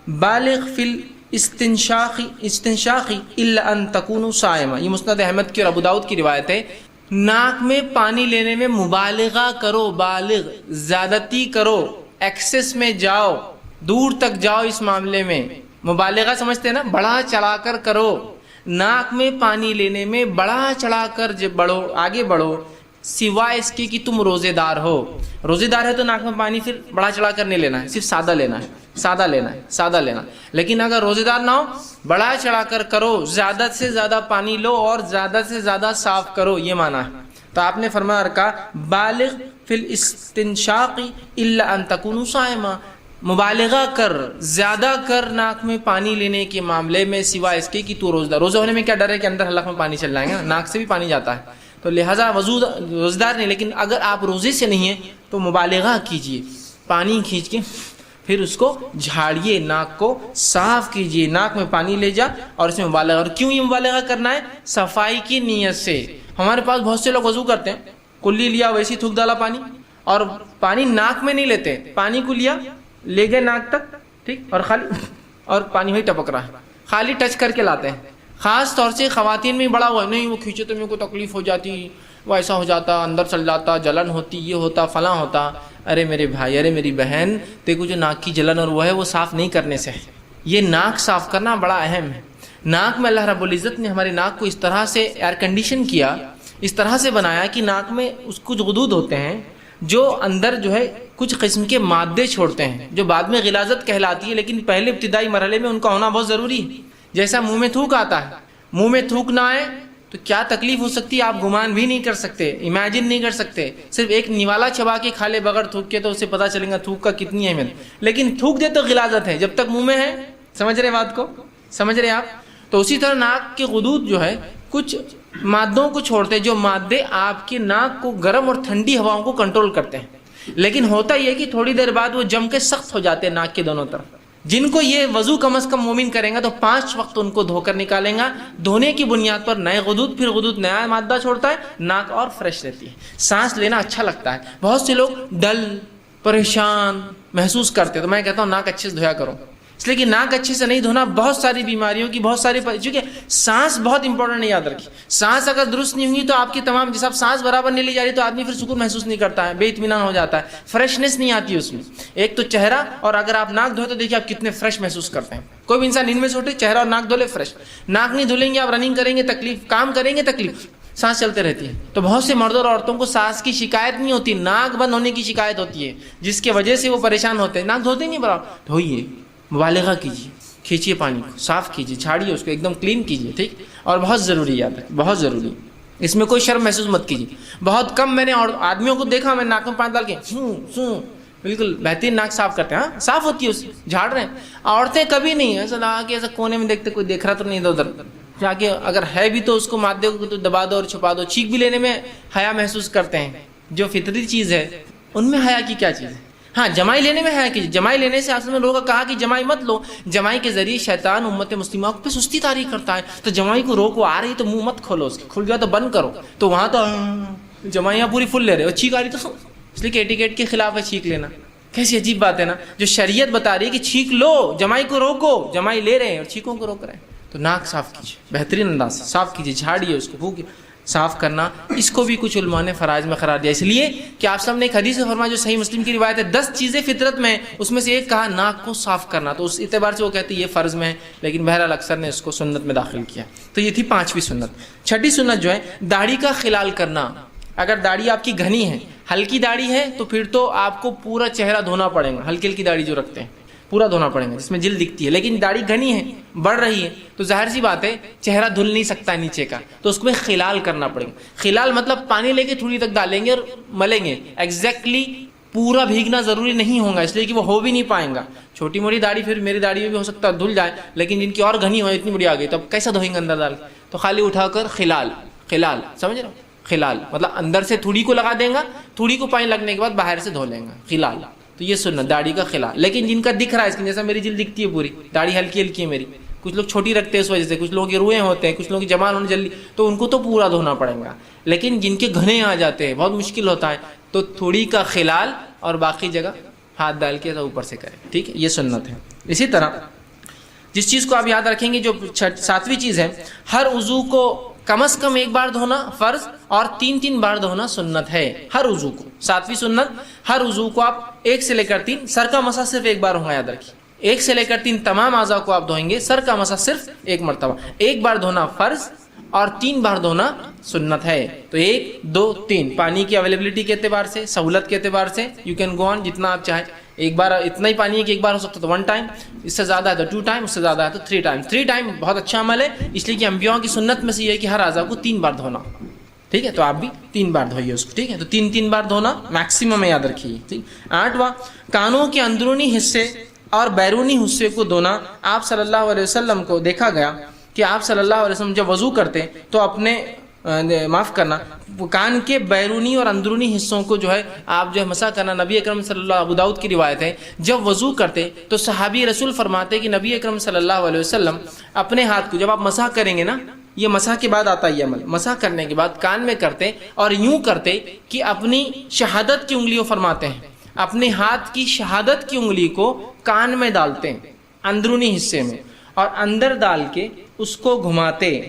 بالغ فی استنشاقی الا ان تکونوا صائما. یہ مسند احمد کی اور ابو داؤد کی روایت ہے. ناک میں پانی لینے میں مبالغہ کرو، بالغ زیادتی کرو، ایکسس میں جاؤ، دور تک جاؤ اس معاملے میں. مبالغہ سمجھتے ہیں نا، بڑھا چڑھا کر کرو. ناک میں پانی لینے میں بڑھا چڑھا کر بڑھو، آگے بڑھو، سوائے اس کے کہ تم روزے دار ہو. روزے دار ہے تو ناک میں پانی پھر بڑھا چڑھا کر نہیں لینا ہے، صرف سادہ لینا ہے، سادہ لینا ہے، سادہ لینا. لیکن اگر روزے دار نہ ہو بڑھا چڑھا کر کرو، زیادہ سے زیادہ پانی لو اور زیادہ سے زیادہ صاف کرو، یہ معنی ہے. تو آپ نے فرمایا اور کہا بالغ فی الاستنشاق الا ان تکونوا صائما. مبالغہ کر، زیادہ کر ناک میں پانی لینے کے معاملے میں سوائے اس کے کہ تو روزہ دار. روزہ ہونے میں کیا ڈر ہے کہ اندر حلق میں پانی چل جائے گا، ناک سے بھی پانی جاتا ہے. تو لہٰذا روزہ دار نہیں، لیکن اگر آپ روزے سے نہیں ہیں تو مبالغہ کیجئے، پانی کھینچ کے پھر اس کو جھاڑیے، ناک کو صاف کیجئے. ناک میں پانی لے جا اور اس میں مبالغہ. اور کیوں یہ مبالغہ کرنا ہے؟ صفائی کی نیت سے. ہمارے پاس بہت سے لوگ وضو کرتے ہیں، کلی لیا ویسے ہی تھوک ڈالا پانی، اور پانی ناک میں نہیں لیتے، پانی کو لیا لے گئے ناک تک، ٹھیک، اور خالی اور پانی وہی ٹپک رہا ہے، خالی ٹچ کر کے لاتے ہیں. خاص طور سے خواتین میں بڑا ہوا ہے، نہیں وہ کھینچے تو میرے کو تکلیف ہو جاتی، وہ ایسا ہو جاتا، اندر چل جاتا، جلن ہوتی، یہ ہوتا، فلاں ہوتا. ارے میرے بھائی، ارے میری بہن، دیکھو جو ناک کی جلن اور وہ ہے وہ صاف نہیں کرنے سے ہے. یہ ناک صاف کرنا بڑا اہم ہے. ناک میں اللہ رب العزت نے ہمارے ناک کو اس طرح سے ایئر کنڈیشن کیا، اس طرح سے بنایا کہ ناک میں اس کچھ غدود ہوتے ہیں جو اندر جو ہے کچھ قسم کے مادے چھوڑتے ہیں جو بعد میں غلاظت کہلاتی ہے، لیکن پہلے ابتدائی مرحلے میں ان کا ہونا بہت ضروری ہے. جیسا منہ میں تھوک آتا ہے، منہ میں تھوک نہ آئے تو کیا تکلیف ہو سکتی ہے آپ گمان بھی نہیں کر سکتے، امیجن نہیں کر سکتے. صرف ایک نوالا چبا کے کھا لے بغیر تھوک کے تو اسے پتہ چلے گا تھوک کا کتنی اہمیت. لیکن تھوک دے تو غلاظت ہے، جب تک منہ میں ہے. سمجھ رہے بات کو؟ سمجھ رہے آپ؟ تو اسی طرح ناک کے غدود جو ہے کچھ مادوں کو چھوڑتے ہیں، جو مادے آپ کے ناک کو گرم اور ٹھنڈی ہواؤں کو کنٹرول کرتے ہیں. لیکن ہوتا یہ کہ تھوڑی دیر بعد وہ جم کے سخت ہو جاتے ہیں ناک کے دونوں طرف. جن کو یہ وضو کم از کم مومن کریں گا تو 5 وقت ان کو دھو کر نکالیں گا. دھونے کی بنیاد پر نئے غدود، پھر غدود نیا مادہ چھوڑتا ہے، ناک اور فریش رہتی ہے، سانس لینا اچھا لگتا ہے. بہت سے لوگ ڈل، پریشان محسوس کرتے، تو میں کہتا ہوں ناک اچھے سے دھویا کرو، اس اس لیے کہ ناک اچھے سے نہیں دھونا بہت ساری بیماریوں کی چونکہ سانس بہت امپورٹنٹ ہے، یاد رکھیے سانس اگر درست نہیں ہوگی تو آپ کی تمام جیسے آپ سانس برابر نہیں لی جا رہی تو آدمی پھر سکون محسوس نہیں کرتا ہے، بے اطمینان ہو جاتا ہے، فریشنس نہیں آتی اس میں. ایک تو چہرہ، اور اگر آپ ناک دھوئے تو دیکھیے آپ کتنے فریش محسوس کرتے ہیں. کوئی بھی انسان نیند میں سے اٹھے چہرہ اور ناک دھولے فریش، ناک نہیں دھلیں گے آپ رننگ کریں گے تکلیف، کام کریں گے تکلیف، سانس چلتے رہتی ہے. تو بہت سے مردوں اور عورتوں کو سانس کی شکایت نہیں ہوتی، ناک بند ہونے کی شکایت ہوتی ہے، جس کی وجہ سے وہ پریشان ہوتے ہیں. ناک دھوتے نہیں برابر، دھوئیے، مبالغہ کیجیے، کھینچیے پانی کو، صاف کیجیے، چھاڑیے اس کو، ایک دم کلین کیجیے، ٹھیک. اور بہت ضروری یاد ہے، بہت ضروری، اس میں کوئی شرم محسوس مت کیجیے. بہت کم میں نے اور آدمیوں کو دیکھا میں ناک میں پانی ڈال کے بالکل بہترین ناک صاف کرتے ہیں، ہاں صاف ہوتی ہے اس جھاڑ رہے ہیں. عورتیں کبھی نہیں ایسا لگا کہ ایسا کونے میں دیکھتے کوئی دیکھ رہا تو نہیں ادھر جا کے، اگر ہے بھی تو اس کو مادے کو تو دبا دو اور چھپا دو. چیخ بھی لینے میں حیا محسوس کرتے ہیں، جو فطری چیز ہے ان میں حیا کی کیا چیز ہے. ہاں جمائی لینے میں حیا کیجیے، جمائی لینے سے اصل میں لوگوں کا کہا کہ جمائی مت لو، جمائی کے ذریعے شیطان امت مسلمہ پہ سستی طاری کرتا ہے. تو جمائی کو روکو، آ رہی تو منہ مت کھولو، اس کے کھل گیا تو بند کرو. تو وہاں تو جمائیاں پوری فل لے رہے ہو، چیخ آ رہی تو اس لیے کہ ایٹیکیٹ کے خلاف ہے چیخ لینا. کیسی عجیب بات ہے نا، جو شریعت بتا رہی ہے کہ چھینک لو، جمائی کو روکو، جمائی لے رہے ہیں اور چھینکوں کو روک رہے ہیں. تو ناک صاف کیجیے، بہترین انداز سے صاف کیجیے، جھاڑیے اس کو، پھوکیے. صاف کرنا اس کو بھی کچھ علماء نے فرائض میں قرار دیا، اس لیے کہ آپ سب نے ایک حدیث میں فرمایا جو صحیح مسلم کی روایت ہے، 10 چیزیں فطرت میں، اس میں سے ایک کہا ناک کو صاف کرنا. تو اس اعتبار سے وہ کہتے ہیں یہ فرض میں ہے، لیکن بہرحال اکثر نے اس کو سنت میں داخل کیا. تو یہ تھی 5ویں سنت. 6ٹھی سنت جو ہے داڑھی کا خلال کرنا. اگر داڑھی آپ کی گھنی ہے، ہلکی داڑھی ہے تو پھر تو آپ کو پورا چہرہ دھونا پڑے گا. ہلکی ہلکی داڑھی جو رکھتے ہیں پورا دھونا پڑے گا، جس میں جلد دکھتی ہے. لیکن داڑھی گھنی ہے، بڑھ رہی ہے، تو ظاہر سی بات ہے چہرہ دھل نہیں سکتا نیچے کا، تو اس کو خلال کرنا پڑے گا. خلال مطلب پانی لے کے تھوڑی تک ڈالیں گے اور ملیں گے. ایگزیکٹلی پورا بھیگنا ضروری نہیں ہوگا، اس لیے کہ وہ ہو بھی نہیں پائیں گا. چھوٹی موٹی داڑھی پھر میری داڑھی میں بھی ہو سکتا ہے دھل جائے، لیکن جن کی اور گھنی ہو اتنی بڑی آ گئی تو اب کیسا دھوئیں گے اندر ڈال کے؟ تو خالی اٹھا کر خلال سمجھ رہے ہو؟ خلال مطلب اندر سے تھوڑی کو لگا دیں گا، تھوڑی کو پانی لگنے کے بعد باہر سے دھو لیں گا، خلال. تو یہ سنت داڑھی کا خلال. لیکن جن کا دکھ رہا ہے اس کی، جیسا میری جلد دکھتی ہے پوری، داڑھی ہلکی ہلکی ہے میری، کچھ لوگ چھوٹی رکھتے ہیں اس وجہ سے، کچھ لوگوں کے روئے ہوتے ہیں، کچھ لوگوں کی جمال ہونے جلدی، تو ان کو تو پورا دھونا پڑے گا. لیکن جن کے گھنے آ جاتے ہیں بہت مشکل ہوتا ہے، تو تھوڑی کا خلال اور باقی جگہ ہاتھ ڈال کے اوپر سے کریں. ٹھیک ہے، یہ سنت ہے. اسی طرح جس چیز کو آپ یاد رکھیں گے جو 7ویں چیز ہے، ہر عضو کو کم از کم ایک بار دھونا فرض اور 3 بار دھونا سنت ہے. ہر عضو کو 7ویں سنت، ہر عضو کو آپ 1 سے لے کر 3، سر کا مسح صرف ایک بار ہوگا، یاد رکھیے. 1 سے لے کر 3 تمام اعضاء کو آپ دھوئیں گے، سر کا مسح صرف ایک مرتبہ. 1 بار دھونا فرض اور 3 بار دھونا سنت ہے. تو 1 2 3 پانی کی اویلیبلٹی کے اعتبار سے، سہولت کے اعتبار سے یو کین گو آن جتنا آپ چاہیں. ایک بار اتنا ہی پانی ہے کہ ایک بار ہو سکتا تو 1 ٹائم، اس سے زیادہ ہے تو 2 ٹائم، اس سے زیادہ ہے تو 3 ٹائم. 3 ٹائم بہت اچھا عمل ہے، اس لیے کہ انبیاء کی سنت میں سے یہ ہے کہ ہر اعضاء کو 3 بار دھونا. ٹھیک ہے، تو آپ بھی 3 بار دھوئیے اس کو. ٹھیک ہے، تو 3 بار دھونا میکسیمم ہے، یاد رکھیے. ٹھیک. 8واں کانوں کے اندرونی حصے اور بیرونی حصے کو دھونا. آپ صلی اللہ علیہ وسلم کو دیکھا گیا کہ آپ صلی اللہ علیہ وسلم جب وضو کرتے تو اپنے کان کے بیرونی اور اندرونی حصوں کو جو ہے آپ جو ہے مسح کرنا. نبی اکرم صلی اللہ، ابو داؤد کی روایت ہے، جب وضو کرتے تو صحابی رسول فرماتے کہ نبی اکرم صلی اللہ علیہ وسلم اپنے ہاتھ کو جب آپ مسح کریں گے نا، یہ مسح کے بعد آتا ہے یہ عمل، مسح کرنے کے بعد کان میں کرتے اور یوں کرتے کہ اپنی شہادت کی انگلیوں فرماتے ہیں، اپنے ہاتھ کی شہادت کی انگلی کو کان میں ڈالتے ہیں اندرونی حصے میں، اور اندر ڈال کے اس کو گھماتے.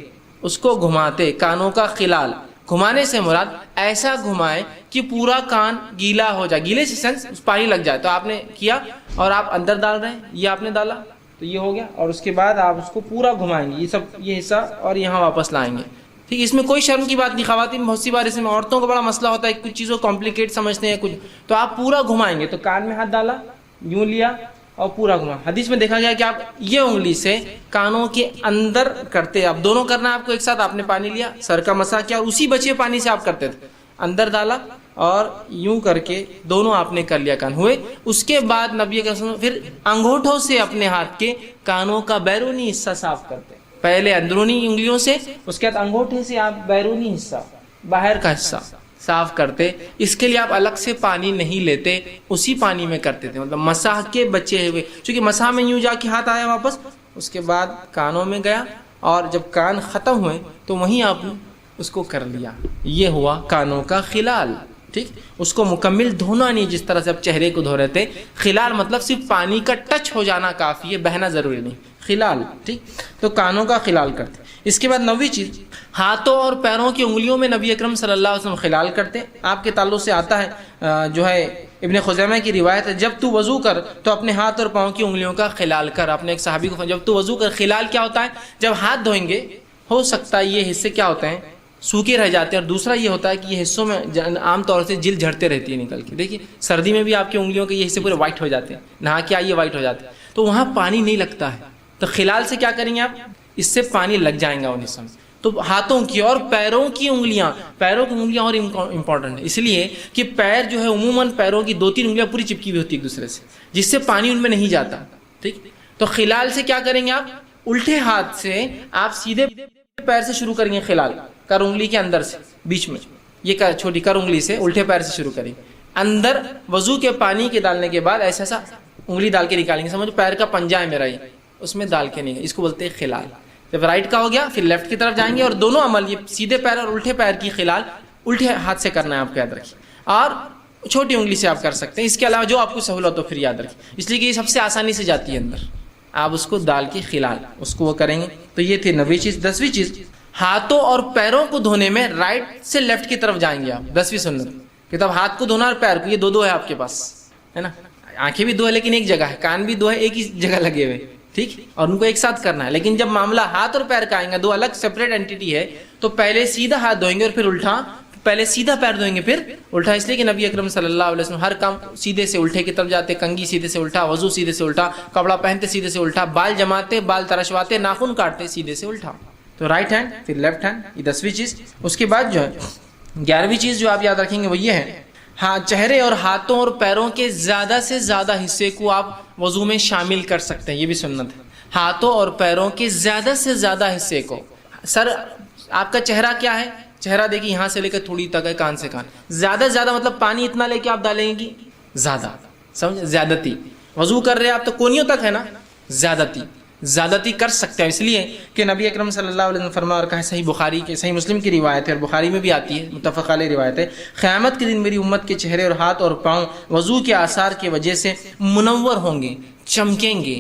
کانوں کا خلال گھمانے سے مراد ایسا گھمائے کہ پورا کان گیلا ہو جائے، گیلے سے سینس پانی لگ جائے. تو آپ نے کیا اور آپ اندر ڈال رہے ہیں، یہ آپ نے ڈالا تو یہ ہو گیا، اور اس کے بعد آپ اس کو پورا گھمائیں گے، یہ حصہ اور یہاں واپس لائیں گے. ٹھیک، اس میں کوئی شرم کی بات نہیں. خواتین بہت سی بار اس میں عورتوں کا بڑا مسئلہ ہوتا ہے، کچھ چیزوں کمپلیکیٹ سمجھتے ہیں کچھ، تو آپ پورا گھمائیں گے. تو کان میں ہاتھ ڈالا، یوں لیا اور پورا گھما. حدیث میں دیکھا گیا کہ آپ یہ انگلی سے کانوں کے اندر کرتے، آپ دونوں کرنا ہے آپ کو ایک ساتھ. آپ نے پانی لیا، سر کا مسح کیا، اور اسی بچے پانی سے آپ کرتے تھے، اندر ڈالا اور یوں کر کے دونوں آپ نے کر لیا کان ہوئے. اس کے بعد نبی کے وسلم پھر انگوٹھوں سے اپنے ہاتھ کے کانوں کا بیرونی حصہ صاف کرتے، پہلے اندرونی انگلیوں سے، اس کے بعد انگوٹھے سے آپ بیرونی حصہ، باہر کا حصہ صاف کرتے. اس کے لیے آپ الگ سے پانی نہیں لیتے، اسی پانی میں کرتے تھے، مطلب مسح کے بچے ہوئے. چونکہ مسح میں یوں جا کے ہاتھ آیا واپس، اس کے بعد کانوں میں گیا، اور جب کان ختم ہوئے تو وہیں آپ نے اس کو کر لیا. یہ ہوا کانوں کا خلال. ٹھیک، اس کو مکمل دھونا نہیں جس طرح سے آپ چہرے کو دھو رہے تھے. خلال مطلب صرف پانی کا ٹچ ہو جانا کافی ہے، بہنا ضروری نہیں. خلال، ٹھیک، تو کانوں کا خلال کرتے. اس کے بعد 9ویں چیز، ہاتھوں اور پیروں کی انگلیوں میں نبی اکرم صلی اللہ علیہ وسلم خلال کرتے. آپ کے تعلق سے آتا ہے جو ہے ابن خزیمہ کی روایت ہے، جب تو وضو کر تو اپنے ہاتھ اور پاؤں کی انگلیوں کا خلال کر. آپ نے ایک صحابی کو جب تو وضو کر، خلال کیا ہوتا ہے؟ جب ہاتھ دھوئیں گے ہو سکتا ہے یہ حصے کیا ہوتے ہیں، سوکھے رہ جاتے ہیں، اور دوسرا یہ ہوتا ہے کہ یہ حصوں میں عام طور سے جلد جھڑتے رہتی ہے نکل کے. دیکھیے سردی میں بھی آپ کی انگلیوں کے یہ حصے پورے وائٹ ہو جاتے ہیں، نہا کے آئیے وائٹ ہو جاتے ہیں، تو وہاں پانی نہیں لگتا ہے. تو خلال سے کیا کریں گے آپ؟ اس سے پانی لگ جائیں گا ان حصوں میں. تو ہاتھوں کی اور پیروں کی انگلیاں اور امپورٹنٹ ہے، اس لیے کہ پیر جو ہے عموماً پیروں کی 2-3 انگلیاں پوری چپکی ہوئی ہوتی ہے ایک دوسرے سے، جس سے پانی ان میں نہیں جاتا. ٹھیک، تو خلال سے کیا کریں گے آپ؟ الٹے ہاتھ سے آپ سیدھے پیر سے شروع کریں گے. خلال کر انگلی کے اندر سے بیچ میں، یہ چھوٹی کر انگلی سے الٹے پیر سے شروع کریں. اندر وضو کے پانی کے ڈالنے کے بعد ایسا انگلی ڈال کے نکالیں گے. سمجھو پیر کا پنجہ ہے میرا، یہ اس میں ڈال کے نہیں، اس کو بولتے ہیں خلال. جب رائٹ کا ہو گیا پھر لیفٹ کی طرف جائیں گے، اور دونوں عمل یہ سیدھے پیر اور الٹے پیر کی خلال الٹے ہاتھ سے کرنا ہے آپ کو، یاد رکھیے. اور چھوٹی انگلی سے آپ کر سکتے ہیں، اس کے علاوہ جو آپ کو سہولت ہو پھر یاد رکھیے، اس لیے کہ یہ سب سے آسانی سے جاتی ہے اندر. آپ اس کو ڈال کے خلال اس کو وہ کریں گے. تو یہ تھی 9ویں چیز. 10ویں چیز، ہاتھوں اور پیروں کو دھونے میں رائٹ سے لیفٹ کی طرف جائیں گے آپ. 10ویں سنت کہ تب ہاتھ کو دھونا اور پیر کو، یہ دو ہے آپ کے پاس، ہے نا. آنکھیں بھی 2 ہے لیکن ایک جگہ ہے، کان بھی 2 ہے ایک ہی جگہ لگے ہوئے، ٹھیک، اور ان کو ایک ساتھ کرنا ہے. لیکن جب معاملہ ہاتھ اور پیر کا آئیں گا، 2 الگ سپریٹ اینٹی ہے، تو پہلے سیدھا ہاتھ دھوئیں گے اور پھر الٹا، پہلے سیدھا پیر دھوئیں گے پھر الٹا. اس لیے کہ نبی اکرم صلی اللہ علیہ وسلم ہر کام سیدھے سے الٹے کی طرف جاتے، کنگھی سیدھے سے الٹا، وضو سیدھے سے الٹا، کپڑا پہنتے سیدھے سے الٹا، بال جماتے، بال ترشواتے، ناخن کاٹتے سیدھے سے الٹا. تو رائٹ ہینڈ پھر لیفٹ ہینڈ، یہ 10ویں چیز. اس کے بعد جو ہے 11ویں چیز جو آپ یاد رکھیں گے وہ یہ ہے، ہاں چہرے اور ہاتھوں اور پیروں کے زیادہ سے زیادہ حصے کو آپ وضو میں شامل کر سکتے ہیں. یہ بھی سنت ہے، ہاتھوں اور پیروں کے زیادہ سے زیادہ حصے کو. سر آپ کا چہرہ کیا ہے؟ چہرہ دیکھیے یہاں سے لے کر تھوڑی تک ہے، کان سے کان. زیادہ سے زیادہ مطلب پانی اتنا لے کے آپ ڈالیں گی زیادہ، سمجھ، زیادتی. وضو کر رہے ہیں آپ تو کونیوں تک ہے نا، زیادتی کر سکتے ہیں. اس لیے کہ نبی اکرم صلی اللہ علیہ وسلم فرمایا اور کہا، صحیح بخاری کے صحیح مسلم کی روایت ہے اور بخاری میں بھی آتی ہے، متفق علیہ روایت ہے، قیامت کے دن میری امت کے چہرے اور ہاتھ اور پاؤں وضو کے آثار کی وجہ سے منور ہوں گے، چمکیں گے،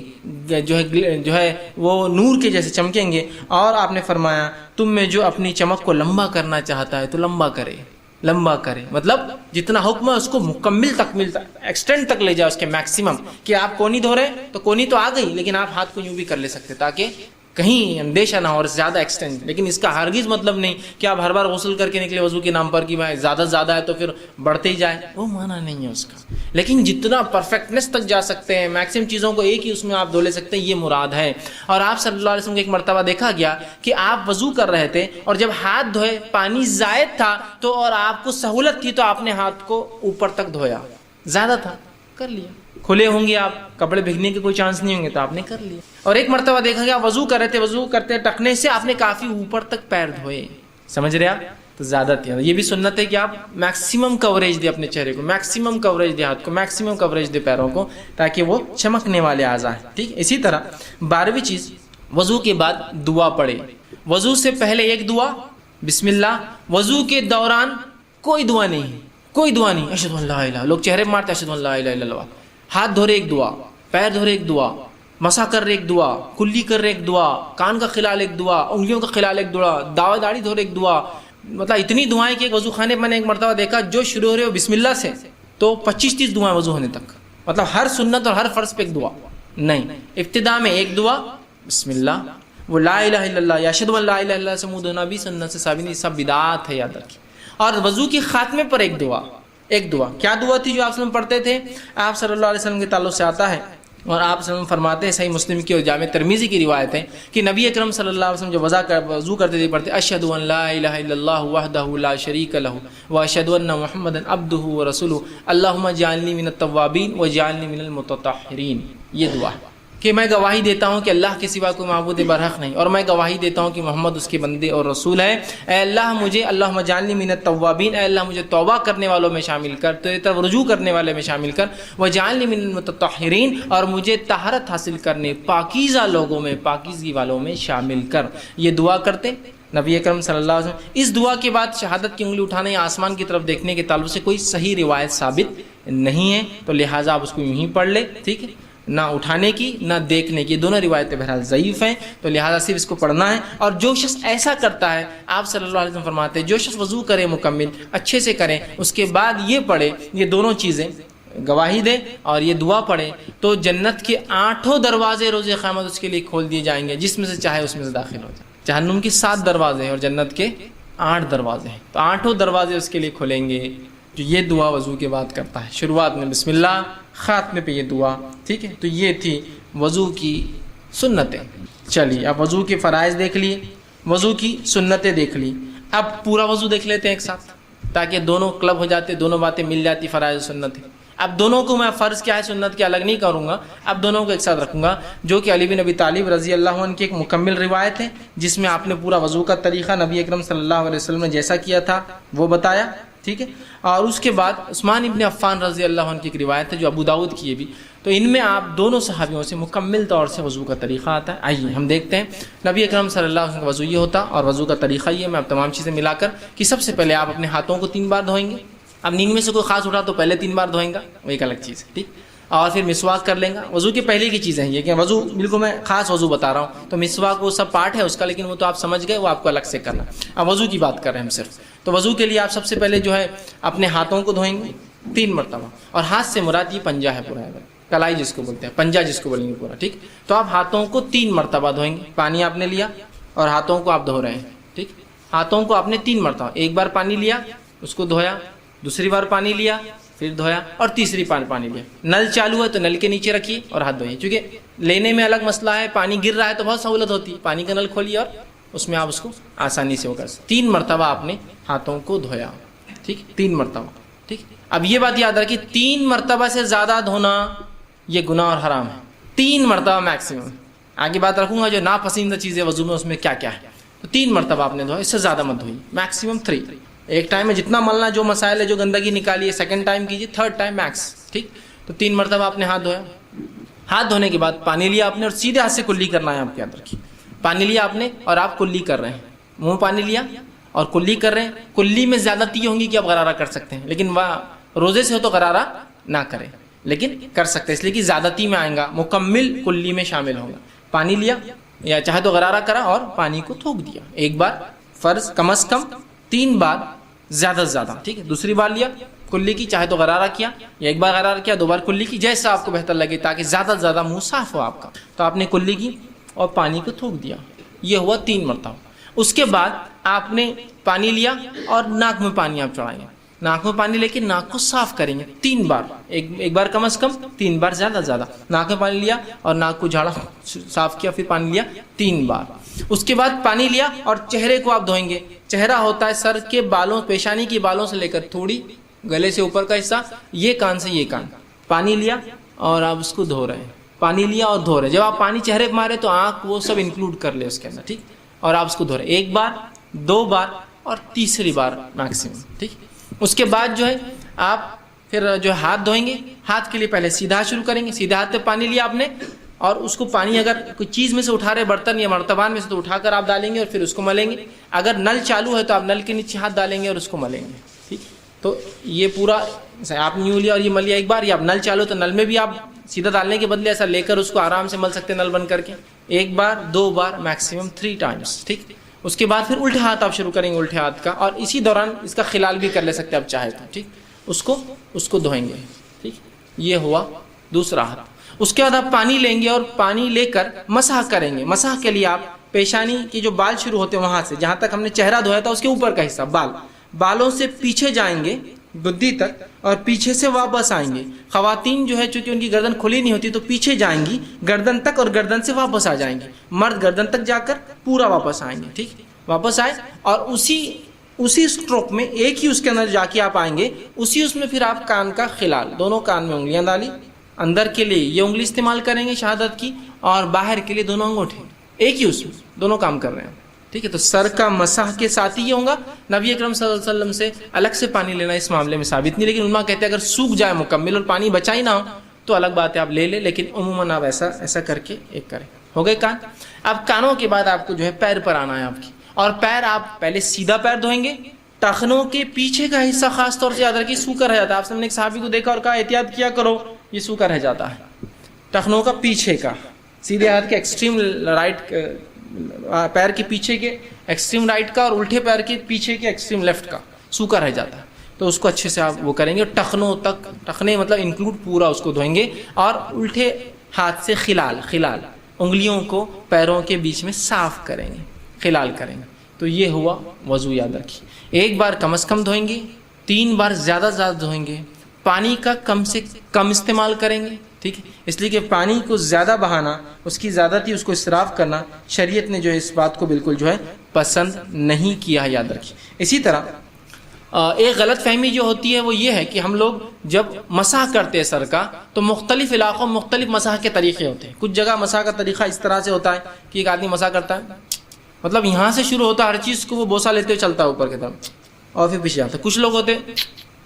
جو ہے وہ نور کے جیسے چمکیں گے. اور آپ نے فرمایا تم میں جو اپنی چمک کو لمبا کرنا چاہتا ہے تو لمبا کرے، مطلب جتنا حکم ہے اس کو مکمل تکمیل ایکسٹینڈ تک لے جائے، اس کے میکسیمم. کہ آپ کونی دھو رہے تو کونی تو آ گئی، لیکن آپ ہاتھ کو یوں بھی کر لے سکتے تاکہ کہیں اندیشہ نہ ہو اور زیادہ ایکسٹینڈ. لیکن اس کا ہرگز مطلب نہیں کہ آپ ہر بار غسل کر کے نکلے وضو کے نام پر کہ بھائی زیادہ ہے تو پھر بڑھتے ہی جائے، وہ معنی نہیں ہے اس کا. لیکن جتنا پرفیکٹنس تک جا سکتے ہیں، میکسیمم چیزوں کو ایک ہی اس میں آپ دھو لے سکتے ہیں، یہ مراد ہے. اور آپ صلی اللہ علیہ وسلم کو ایک مرتبہ دیکھا گیا کہ آپ وضو کر رہے تھے اور جب ہاتھ دھوئے پانی زائد تھا تو اور آپ کو سہولت تھی تو آپ نے ہاتھ کو اوپر تک دھویا، زیادہ تھا کر لیا. کھلے ہوں گے آپ، کپڑے بھیگنے کے کوئی چانس نہیں ہوں گے تو آپ نے کر لیا. اور ایک مرتبہ دیکھا گیا وضو کر رہے تھے، وضو کرتے ٹکنے سے آپ نے کافی اوپر تک پیر دھوئے. سمجھ رہے آپ؟ تو زیادہ تھی. یہ بھی سنت ہے کہ آپ میکسیمم کوریج دیں اپنے چہرے کو، میکسیمم کوریج دیں ہاتھ کو، میکسیمم کوریج دیں پیروں کو، تاکہ وہ چمکنے والے اعضاء ہیں. ٹھیک. اسی طرح 12ویں چیز، وضو کے بعد دعا پڑھے. وضو سے پہلے ایک دعا بسم اللہ، وضو کے دوران کوئی دعا نہیں، اشہد ان لا الہ، لوگ چہرے مارتے اشہد ان لا الہ الا اللہ. ہاتھ دھو رہے ایک دعا، پیر دھو رہے ایک دعا، مسح کر رہے ایک دعا، کلی کر رہے ایک دعا، کان کا خلال ایک دعا، انگلیوں کا خلال ایک دعا، داڑھی دھو رہے ایک دعا. مطلب اتنی دعائیں کہ ایک وضو خانے میں نے ایک مرتبہ دیکھا جو شروع ہو رہے ہو بسم اللہ سے تو 25-30 دعائیں وضو ہونے تک. مطلب ہر سنت اور ہر فرض پہ ایک دعا نہیں، ابتدا میں ایک دعا بسم اللہ، وہ لا الہ الا اللہ یا اشہد ان لا الہ الا اللہ سے منہ دھونا بھی سنت سے ثابت نہیں، سب بدعات ہے، یاد رکھیں. اور وضو کے خاتمے پر ایک دعا. کیا دعا تھی جو آپ وسلم پڑھتے تھے؟ آپ صلی اللہ علیہ وسلم کے تعلق سے آتا ہے اور آپ صلی اللہ علیہ وسلم فرماتے ہیں، صحیح مسلم کی اور جامع ترمذی کی روایت ہے کہ نبی اکرم صلی اللہ علیہ وسلم جو وضو کرتے تھے پڑھتے اشہد ان لا الہ الا اللہ وحدہ لا شریک لہ واشہد ان محمدا عبدہ ورسولہ اللہم اجعلنی من التوابین واجعلنی من المتطہرین. یہ دعا کہ میں گواہی دیتا ہوں کہ اللہ کے سوا کوئی معبود برحق نہیں، اور میں گواہی دیتا ہوں کہ محمد اس کے بندے اور رسول ہے. اے اللہ مجھے، اللہم اجعلنی من التوابین، اے اللہ مجھے توبہ کرنے والوں میں شامل کر، تیری طرف رجوع کرنے والے میں شامل کر، واجعلنی من المتطہرین، اور مجھے طہارت حاصل کرنے پاکیزہ لوگوں میں، پاکیزگی والوں میں شامل کر. یہ دعا کرتے نبی اکرم صلی اللہ علیہ وسلم اس دعا کے بعد شہادت کی انگلی اٹھانے یا آسمان کی طرف دیکھنے کے تعلق سے کوئی صحیح روایت ثابت نہیں ہے، تو لہٰذا آپ اس کو یوں ہی پڑھ لیں، ٹھیک ہے، نہ اٹھانے کی نہ دیکھنے کی، دونوں روایتیں بہرحال ضعیف ہیں، تو لہٰذا صرف اس کو پڑھنا ہے۔ اور جو شخص ایسا کرتا ہے، آپ صلی اللہ علیہ وسلم فرماتے ہیں جو شخص وضو کرے مکمل اچھے سے کریں، اس کے بعد یہ پڑھے، یہ دونوں چیزیں گواہی دے اور یہ دعا پڑھے، تو جنت کے 8 دروازے روز قیامت اس کے لیے کھول دیے جائیں گے، جس میں سے چاہے اس میں سے داخل ہو جائے۔ جہنم کی 7 دروازے ہیں اور جنت کے 8 دروازے ہیں، تو 8 دروازے اس کے لیے کھلیں گے جو یہ دعا وضو کے بعد کرتا ہے۔ شروعات میں بسم اللہ، خاتمے پہ یہ دعا، ٹھیک ہے۔ تو یہ تھی وضو کی سنتیں۔ چلیے اب وضو کے فرائض دیکھ لیے، وضو کی سنتیں دیکھ لی، اب پورا وضو دیکھ لیتے ہیں ایک ساتھ، تاکہ دونوں کلب ہو جاتے، دونوں باتیں مل جاتی، فرائض سنتیں۔ اب دونوں کو میں فرض کیا ہے سنت کیا الگ نہیں کروں گا، اب دونوں کو ایک ساتھ رکھوں گا، جو کہ علی بن ابی طالب رضی اللہ عنہ کی ایک مکمل روایت ہے، جس میں آپ نے پورا وضو کا طریقہ نبی اکرم صلی اللہ علیہ وسلم نے جیسا کیا تھا وہ بتایا، ٹھیک ہے۔ اور اس کے بعد عثمان ابن عفان رضی اللہ عنہ کی ایک روایت ہے جو ابو داؤد کی ہے بھی، تو ان میں آپ دونوں صحابیوں سے مکمل طور سے وضو کا طریقہ آتا ہے۔ آئیے ہم دیکھتے ہیں نبی اکرم صلی اللہ علیہ وسلم کا وضو یہ ہوتا اور وضو کا طریقہ یہ، میں اب تمام چیزیں ملا کر کہ سب سے پہلے آپ اپنے ہاتھوں کو 3 بار دھوئیں گے، اب نیند میں سے کوئی خاص اٹھا تو پہلے 3 بار دھوئیں گا، وہ ایک الگ چیز ہے، ٹھیک۔ اور پھر مسواک کر لیں گا، وضو کی پہلے کی چیزیں ہیں یہ کہ وضو بالکل میں خاص وضو بتا رہا ہوں، تو مسواک وہ سب پارٹ ہے اس کا، لیکن وہ تو آپ سمجھ گئے، وہ آپ کو الگ سے کرنا۔ اب وضو کی بات کر رہے ہیں ہم صرف، تو وضو کے لیے آپ سب سے پہلے جو ہے اپنے ہاتھوں کو دھوئیں گے 3 مرتبہ، اور ہاتھ سے مراد یہ پنجہ ہے پورا، کلائی جس کو بولتے ہیں، پنجہ جس کو بولیں گے پورا، ٹھیک۔ تو آپ ہاتھوں کو 3 مرتبہ دھوئیں گے، پانی آپ نے لیا اور ہاتھوں کو آپ دھو رہے ہیں، ٹھیک۔ ہاتھوں کو آپ نے 3 مرتبہ، ایک بار پانی لیا اس کو دھویا، دوسری بار پانی لیا پھر دھویا، اور تیسری بار پانی لیا۔ نل چالو ہے تو نل کے نیچے رکھیے اور ہاتھ دھوئیے، چونکہ لینے میں الگ مسئلہ ہے، پانی گر رہا ہے تو بہت سہولت ہوتی ہے، پانی کا نل کھولیے اور اس میں آپ اس کو آسانی سے ہوگا۔ 3 مرتبہ آپ نے ہاتھوں کو دھویا، ٹھیک، 3 مرتبہ، ٹھیک۔ اب یہ بات یاد رکھیے 3 مرتبہ سے زیادہ دھونا یہ گناہ اور حرام ہے، 3 مرتبہ میکسیمم۔ آگے بات رکھوں گا جو ناپسندیدہ چیزیں وضو میں اس میں کیا کیا ہے، تو 3 مرتبہ آپ نے دھویا، اس سے زیادہ مت دھوئیے، میکسیمم 3۔ ایک ٹائم میں جتنا ملنا، جو مسائل ہے جو گندگی نکالیے، سیکنڈ ٹائم کیجیے، تھرڈ ٹائم میکس، ٹھیک۔ تو 3 مرتبہ آپ نے ہاتھ دھویا، ہاتھ دھونے کے بعد پانی لیا آپ نے اور سیدھے ہاتھ سے کلی کرنا ہے، آپ کے یاد رکھیے، پانی لیا آپ نے اور آپ کلی کر رہے ہیں، منہ پانی لیا اور کلی کر رہے ہیں۔ کلی میں زیادتی ہوں گی کہ آپ غرارہ کر سکتے ہیں، لیکن وہ روزے سے ہو تو غرارہ نہ کریں، لیکن کر سکتے ہیں، اس لیے کہ زیادتی میں آئیں گا، مکمل کلی میں شامل ہوگا۔ پانی لیا یا چاہے تو غرارہ کرا اور پانی کو تھوک دیا، ایک بار فرض کم از کم 3 بار، زیادہ سے زیادہ، ٹھیک ہے۔ دوسری بار لیا کلی کی، چاہے تو غرارہ کیا یا ایک بار غرارہ کیا، 2 بار کلی کی، جیسا آپ کو بہتر لگے، تاکہ زیادہ سے زیادہ منہ صاف ہو آپ کا۔ تو آپ نے کلی کی اور پانی کو تھوک دیا، یہ ہوا 3 مرتبہ۔ اس کے بعد آپ نے پانی لیا اور ناک میں پانی آپ چڑھائیں گے، ناک میں پانی لے کے ناک کو صاف کریں گے 3 بار، ایک بار کم از کم، 3 بار زیادہ سے زیادہ۔ ناک میں پانی لیا اور ناک کو جھاڑا، صاف کیا، پھر پانی لیا 3 بار۔ اس کے بعد پانی لیا اور چہرے کو آپ دھوئیں گے۔ چہرہ ہوتا ہے سر کے بالوں، پیشانی کے بالوں سے لے کر تھوڑی گلے سے اوپر کا حصہ، یہ کان سے یہ کان۔ پانی لیا اور آپ اس کو دھو رہے ہیں، پانی لیا اور دھو رہے ہیں۔ جب آپ پانی چہرے پہ مارے تو آنکھ وہ سب انکلوڈ کر لے اس کے اندر، ٹھیک، اور آپ اس کو دھو رہے ہیں 1 بار، 2 بار اور تیسری بار میکسیمم، ٹھیک۔ اس کے بعد جو ہے آپ پھر جو ہاتھ دھوئیں گے، ہاتھ کے لیے پہلے سیدھا شروع کریں گے، سیدھے ہاتھ پہ پانی لیا آپ نے اور اس کو پانی اگر کوئی چیز میں سے اٹھا رہے، برتن یا مرتبان میں سے، تو اٹھا کر آپ ڈالیں گے اور پھر اس کو ملیں گے۔ اگر نل چالو ہے تو آپ نل کے نیچے ہاتھ ڈالیں گے اور اس کو ملیں گے، ٹھیک۔ تو یہ پورا آپ نے یوں لیا اور یہ مل لیا 1 بار، یا آپ نل چالو تو نل میں بھی آپ سیدھا ڈالنے کے بدلے ایسا لے کر اس کو آرام سے مل سکتے ہیں نل بند کر کے، 1 بار 2 بار میکسیمم 3 ٹائمز، ٹھیک۔ اس کے بعد پھر الٹے ہاتھ آپ شروع کریں گے، الٹے ہاتھ کا، اور اسی دوران اس کا خلال بھی کر لے سکتے ہیں آپ چاہے تو، ٹھیک۔ اس کو دھوئیں گے، ٹھیک۔ یہ ہوا دوسرا ہاتھ۔ اس کے بعد آپ پانی لیں گے اور پانی لے کر مسح کریں گے۔ مسح کے لیے آپ پیشانی کے جو بال شروع ہوتے ہیں وہاں سے، جہاں تک ہم نے چہرہ دھویا تھا اس کے اوپر کا حصہ، بالوں سے پیچھے جائیں گے گدی تک اور پیچھے سے واپس آئیں گے۔ خواتین جو ہے چونکہ ان کی گردن کھلی نہیں ہوتی تو پیچھے جائیں گی گردن تک اور گردن سے واپس آ جائیں گے۔ مرد گردن تک جا کر پورا واپس آئیں گے، ٹھیک، واپس آئے اور اسی اسٹروک میں ایک ہی اس کے اندر جا کے آپ آئیں گے، اسی اس میں پھر آپ کان کا خلال، دونوں کان میں انگلیاں ڈالی، اندر کے لیے یہ انگلی استعمال کریں گے شہادت کی، اور باہر کے لیے دونوں انگوٹھے، ایک ہی اس میں دونوں کام کر رہے ہیں، ٹھیک ہے۔ تو سر کا مسح کے ساتھ ہی یہ ہوگا۔ نبی اکرم صلی اللہ علیہ وسلم سے الگ سے پانی لینا اس معاملے میں ثابت نہیں، لیکن علماء کہتے ہیں اگر سوکھ جائے مکمل اور پانی بچا ہی نہ ہو تو الگ بات ہے، آپ لے لیں، لیکن عموماً آپ ایسا کر کے ایک کریں۔ ہو گئے کان۔ اب کانوں کے بعد آپ کو جو ہے پیر پر آنا ہے آپ کی، اور پیر آپ پہلے سیدھا پیر دھوئیں گے، ٹخنوں کے پیچھے کا حصہ خاص طور سے یاد رکھیے سوکھا رہ جاتا ہے. آپ نے ایک صحابی کو دیکھا اور کہا احتیاط کیا کرو، یہ سوکھا رہ جاتا ہے. ٹخنوں کا پیچھے کا، سیدھے ہاتھ کے ایکسٹریم رائٹ پیر کے پیچھے کے ایکسٹریم رائٹ کا، اور الٹے پیر کے پیچھے کے ایکسٹریم لیفٹ کا سوکھا رہ جاتا ہے. تو اس کو اچھے سے آپ وہ کریں گے، ٹخنوں تک، ٹخنے مطلب انکلوڈ پورا اس کو دھوئیں گے، اور الٹے ہاتھ سے خلال انگلیوں کو پیروں کے بیچ میں صاف کریں گے، خلال کریں گے. تو یہ ہوا وضو. یاد رکھیے ایک بار کم از کم دھوئیں گے، 3 بار زیادہ دھوئیں گے. پانی کا کم سے کم استعمال کریں گے، ٹھیک ہے، اس لیے کہ پانی کو زیادہ بہانا، اس کی زیادتی، اس کو اسراف کرنا شریعت نے جو ہے اس بات کو بالکل جو ہے پسند نہیں کیا ہے. یاد رکھیے. اسی طرح ایک غلط فہمی جو ہوتی ہے وہ یہ ہے کہ ہم لوگ جب مسح کرتے ہیں سر کا تو مختلف علاقوں مختلف مسح کے طریقے ہوتے ہیں. کچھ جگہ مسح کا طریقہ اس طرح سے ہوتا ہے کہ ایک آدمی مسح کرتا ہے، مطلب یہاں سے شروع ہوتا ہے ہر چیز کو وہ بوسہ لیتے ہوئے چلتا ہے اوپر کی طرف اور پھر پیچھے جاتا ہے. کچھ لوگ ہوتے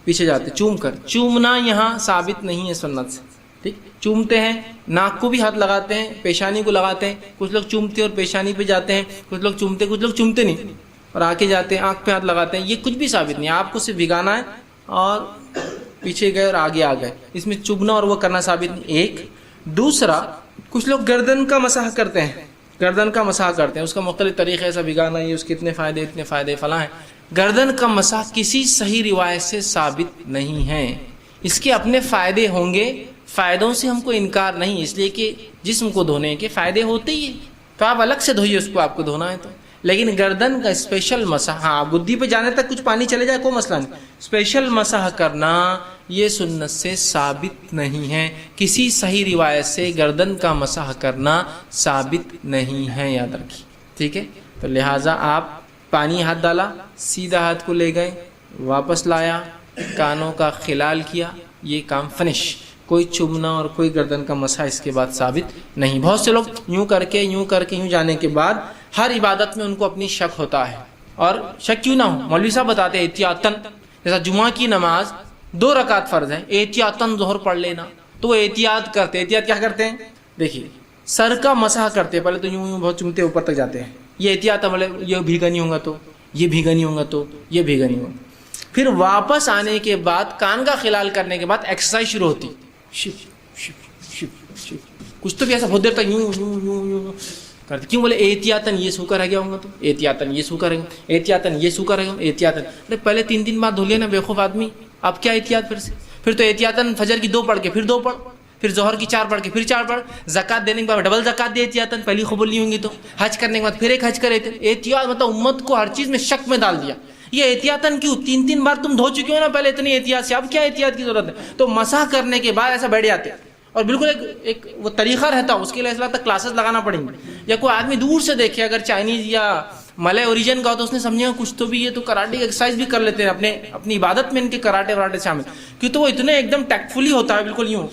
پیچھے جاتے چوم کر. چومنا یہاں ثابت نہیں ہے سنت سے، ٹھیک. چومتے ہیں، ناک کو بھی ہاتھ لگاتے ہیں، پیشانی کو لگاتے ہیں. کچھ لوگ چومتے اور پیشانی پہ جاتے ہیں، کچھ لوگ چومتے نہیں اور آگے جاتے ہیں، آنکھ پہ ہاتھ لگاتے ہیں. یہ کچھ بھی ثابت نہیں. آپ کو صرف بھگانا ہے اور پیچھے گئے اور آگے آ گئے، اس میں چبنا اور وہ کرنا ثابت نہیں. ایک دوسرا، کچھ لوگ گردن کا مسح کرتے ہیں، اس کا مختلف طریقے، ایسا بھگانا، یہ اس کے اتنے فائدے فلاں ہیں. گردن کا مسح کسی صحیح روایت سے ثابت نہیں ہے. اس کے اپنے فائدے ہوں گے، فائدوں سے ہم کو انکار نہیں، اس لیے کہ جسم کو دھونے کے فائدے ہوتے ہی ہیں، تو آپ الگ سے دھوئیے اس کو، آپ کو دھونا ہے تو. لیکن گردن کا اسپیشل مسح، ہاں گدی پہ جانے تک کچھ پانی چلے جائے کوئی مسئلہ نہیں، اسپیشل مسح کرنا یہ سنت سے ثابت نہیں ہے. کسی صحیح روایت سے گردن کا مسح کرنا ثابت نہیں ہے. یاد رکھیے، ٹھیک ہے. تو لہٰذا آپ پانی ہاتھ ڈالا، سیدھا ہاتھ کو لے گئے، واپس لایا، کانوں کا خلال کیا، یہ کام فنش. کوئی چومنا اور کوئی گردن کا مسح اس کے بعد ثابت نہیں. بہت سے لوگ یوں کر کے یوں جانے کے بعد ہر عبادت میں ان کو اپنی شک ہوتا ہے. اور شک کیوں نہ ہو، مولوی صاحب بتاتے ہیں احتیاطاً، جیسا جمعہ کی نماز 2 رکعت فرض ہے، احتیاطاً ظہر پڑھ لینا، تو وہ احتیاط کیا کرتے ہیں؟ دیکھیے سر کا مسح کرتے پہلے تو یوں بہت چومتے اوپر تک جاتے ہیں، یہ احتیاط عمل ہے. یہ بھیگا نہیں ہوگا تو یہ بھیگا نہیں ہوگا تو یہ بھیگا نہیں ہوگا. پھر واپس آنے کے بعد کان کا خلال کرنے کے بعد ایکسرسائز شروع ہوتی، کچھ تو بھی ایسا بہت دیر تک یوں کرتے. کیوں؟ بولے احتیاطاً یہ سوکھا رہ گیا ہوگا تو احتیاطاً یہ سوکھا رہے گا، احتیاطاً یہ سوکھا رہے گا، احتیاطاً. ارے پہلے 3 بار دھو لیا نا بیوقوف آدمی، اب کیا احتیاط پھر سے؟ پھر تو احتیاطاً فجر کی 2 پڑھ کے پھر 2 پڑھ، پھر ظہر کی 4 پڑھ کے پھر 4 پڑھ، زکات دینے کے بعد ڈبل زکات دے احتیاطاً، پہلی قبول نہیں ہوں گی تو حج کرنے کے بعد پھر ایک حج کرے. احتیاط مطلب امت کو ہر چیز میں شک میں ڈال دیا. یہ احتیاطاً کیوں؟ 3 بار تم دھو چکے ہو نا پہلے اتنی احتیاط سے، اب کیا احتیاط کی ضرورت ہے؟ تو مسح کرنے کے بعد ایسا بیٹھ جاتے اور بالکل ایک وہ طریقہ رہتا، اس کے لیے اس تک کلاسز لگانا پڑیں گے. یا کوئی آدمی دور سے دیکھے اگر چائنیز یا ملے اوریجن کا ہو تو اس نے سمجھے کچھ تو بھی، یہ تو کراٹے کی ایکسرسائز بھی کر لیتے ہیں اپنی عبادت میں، ان کے کراٹے وراٹے شامل. کیوں؟ تو وہ اتنے ایک دم ٹیکٹفلی ہوتا ہے، بالکل یوں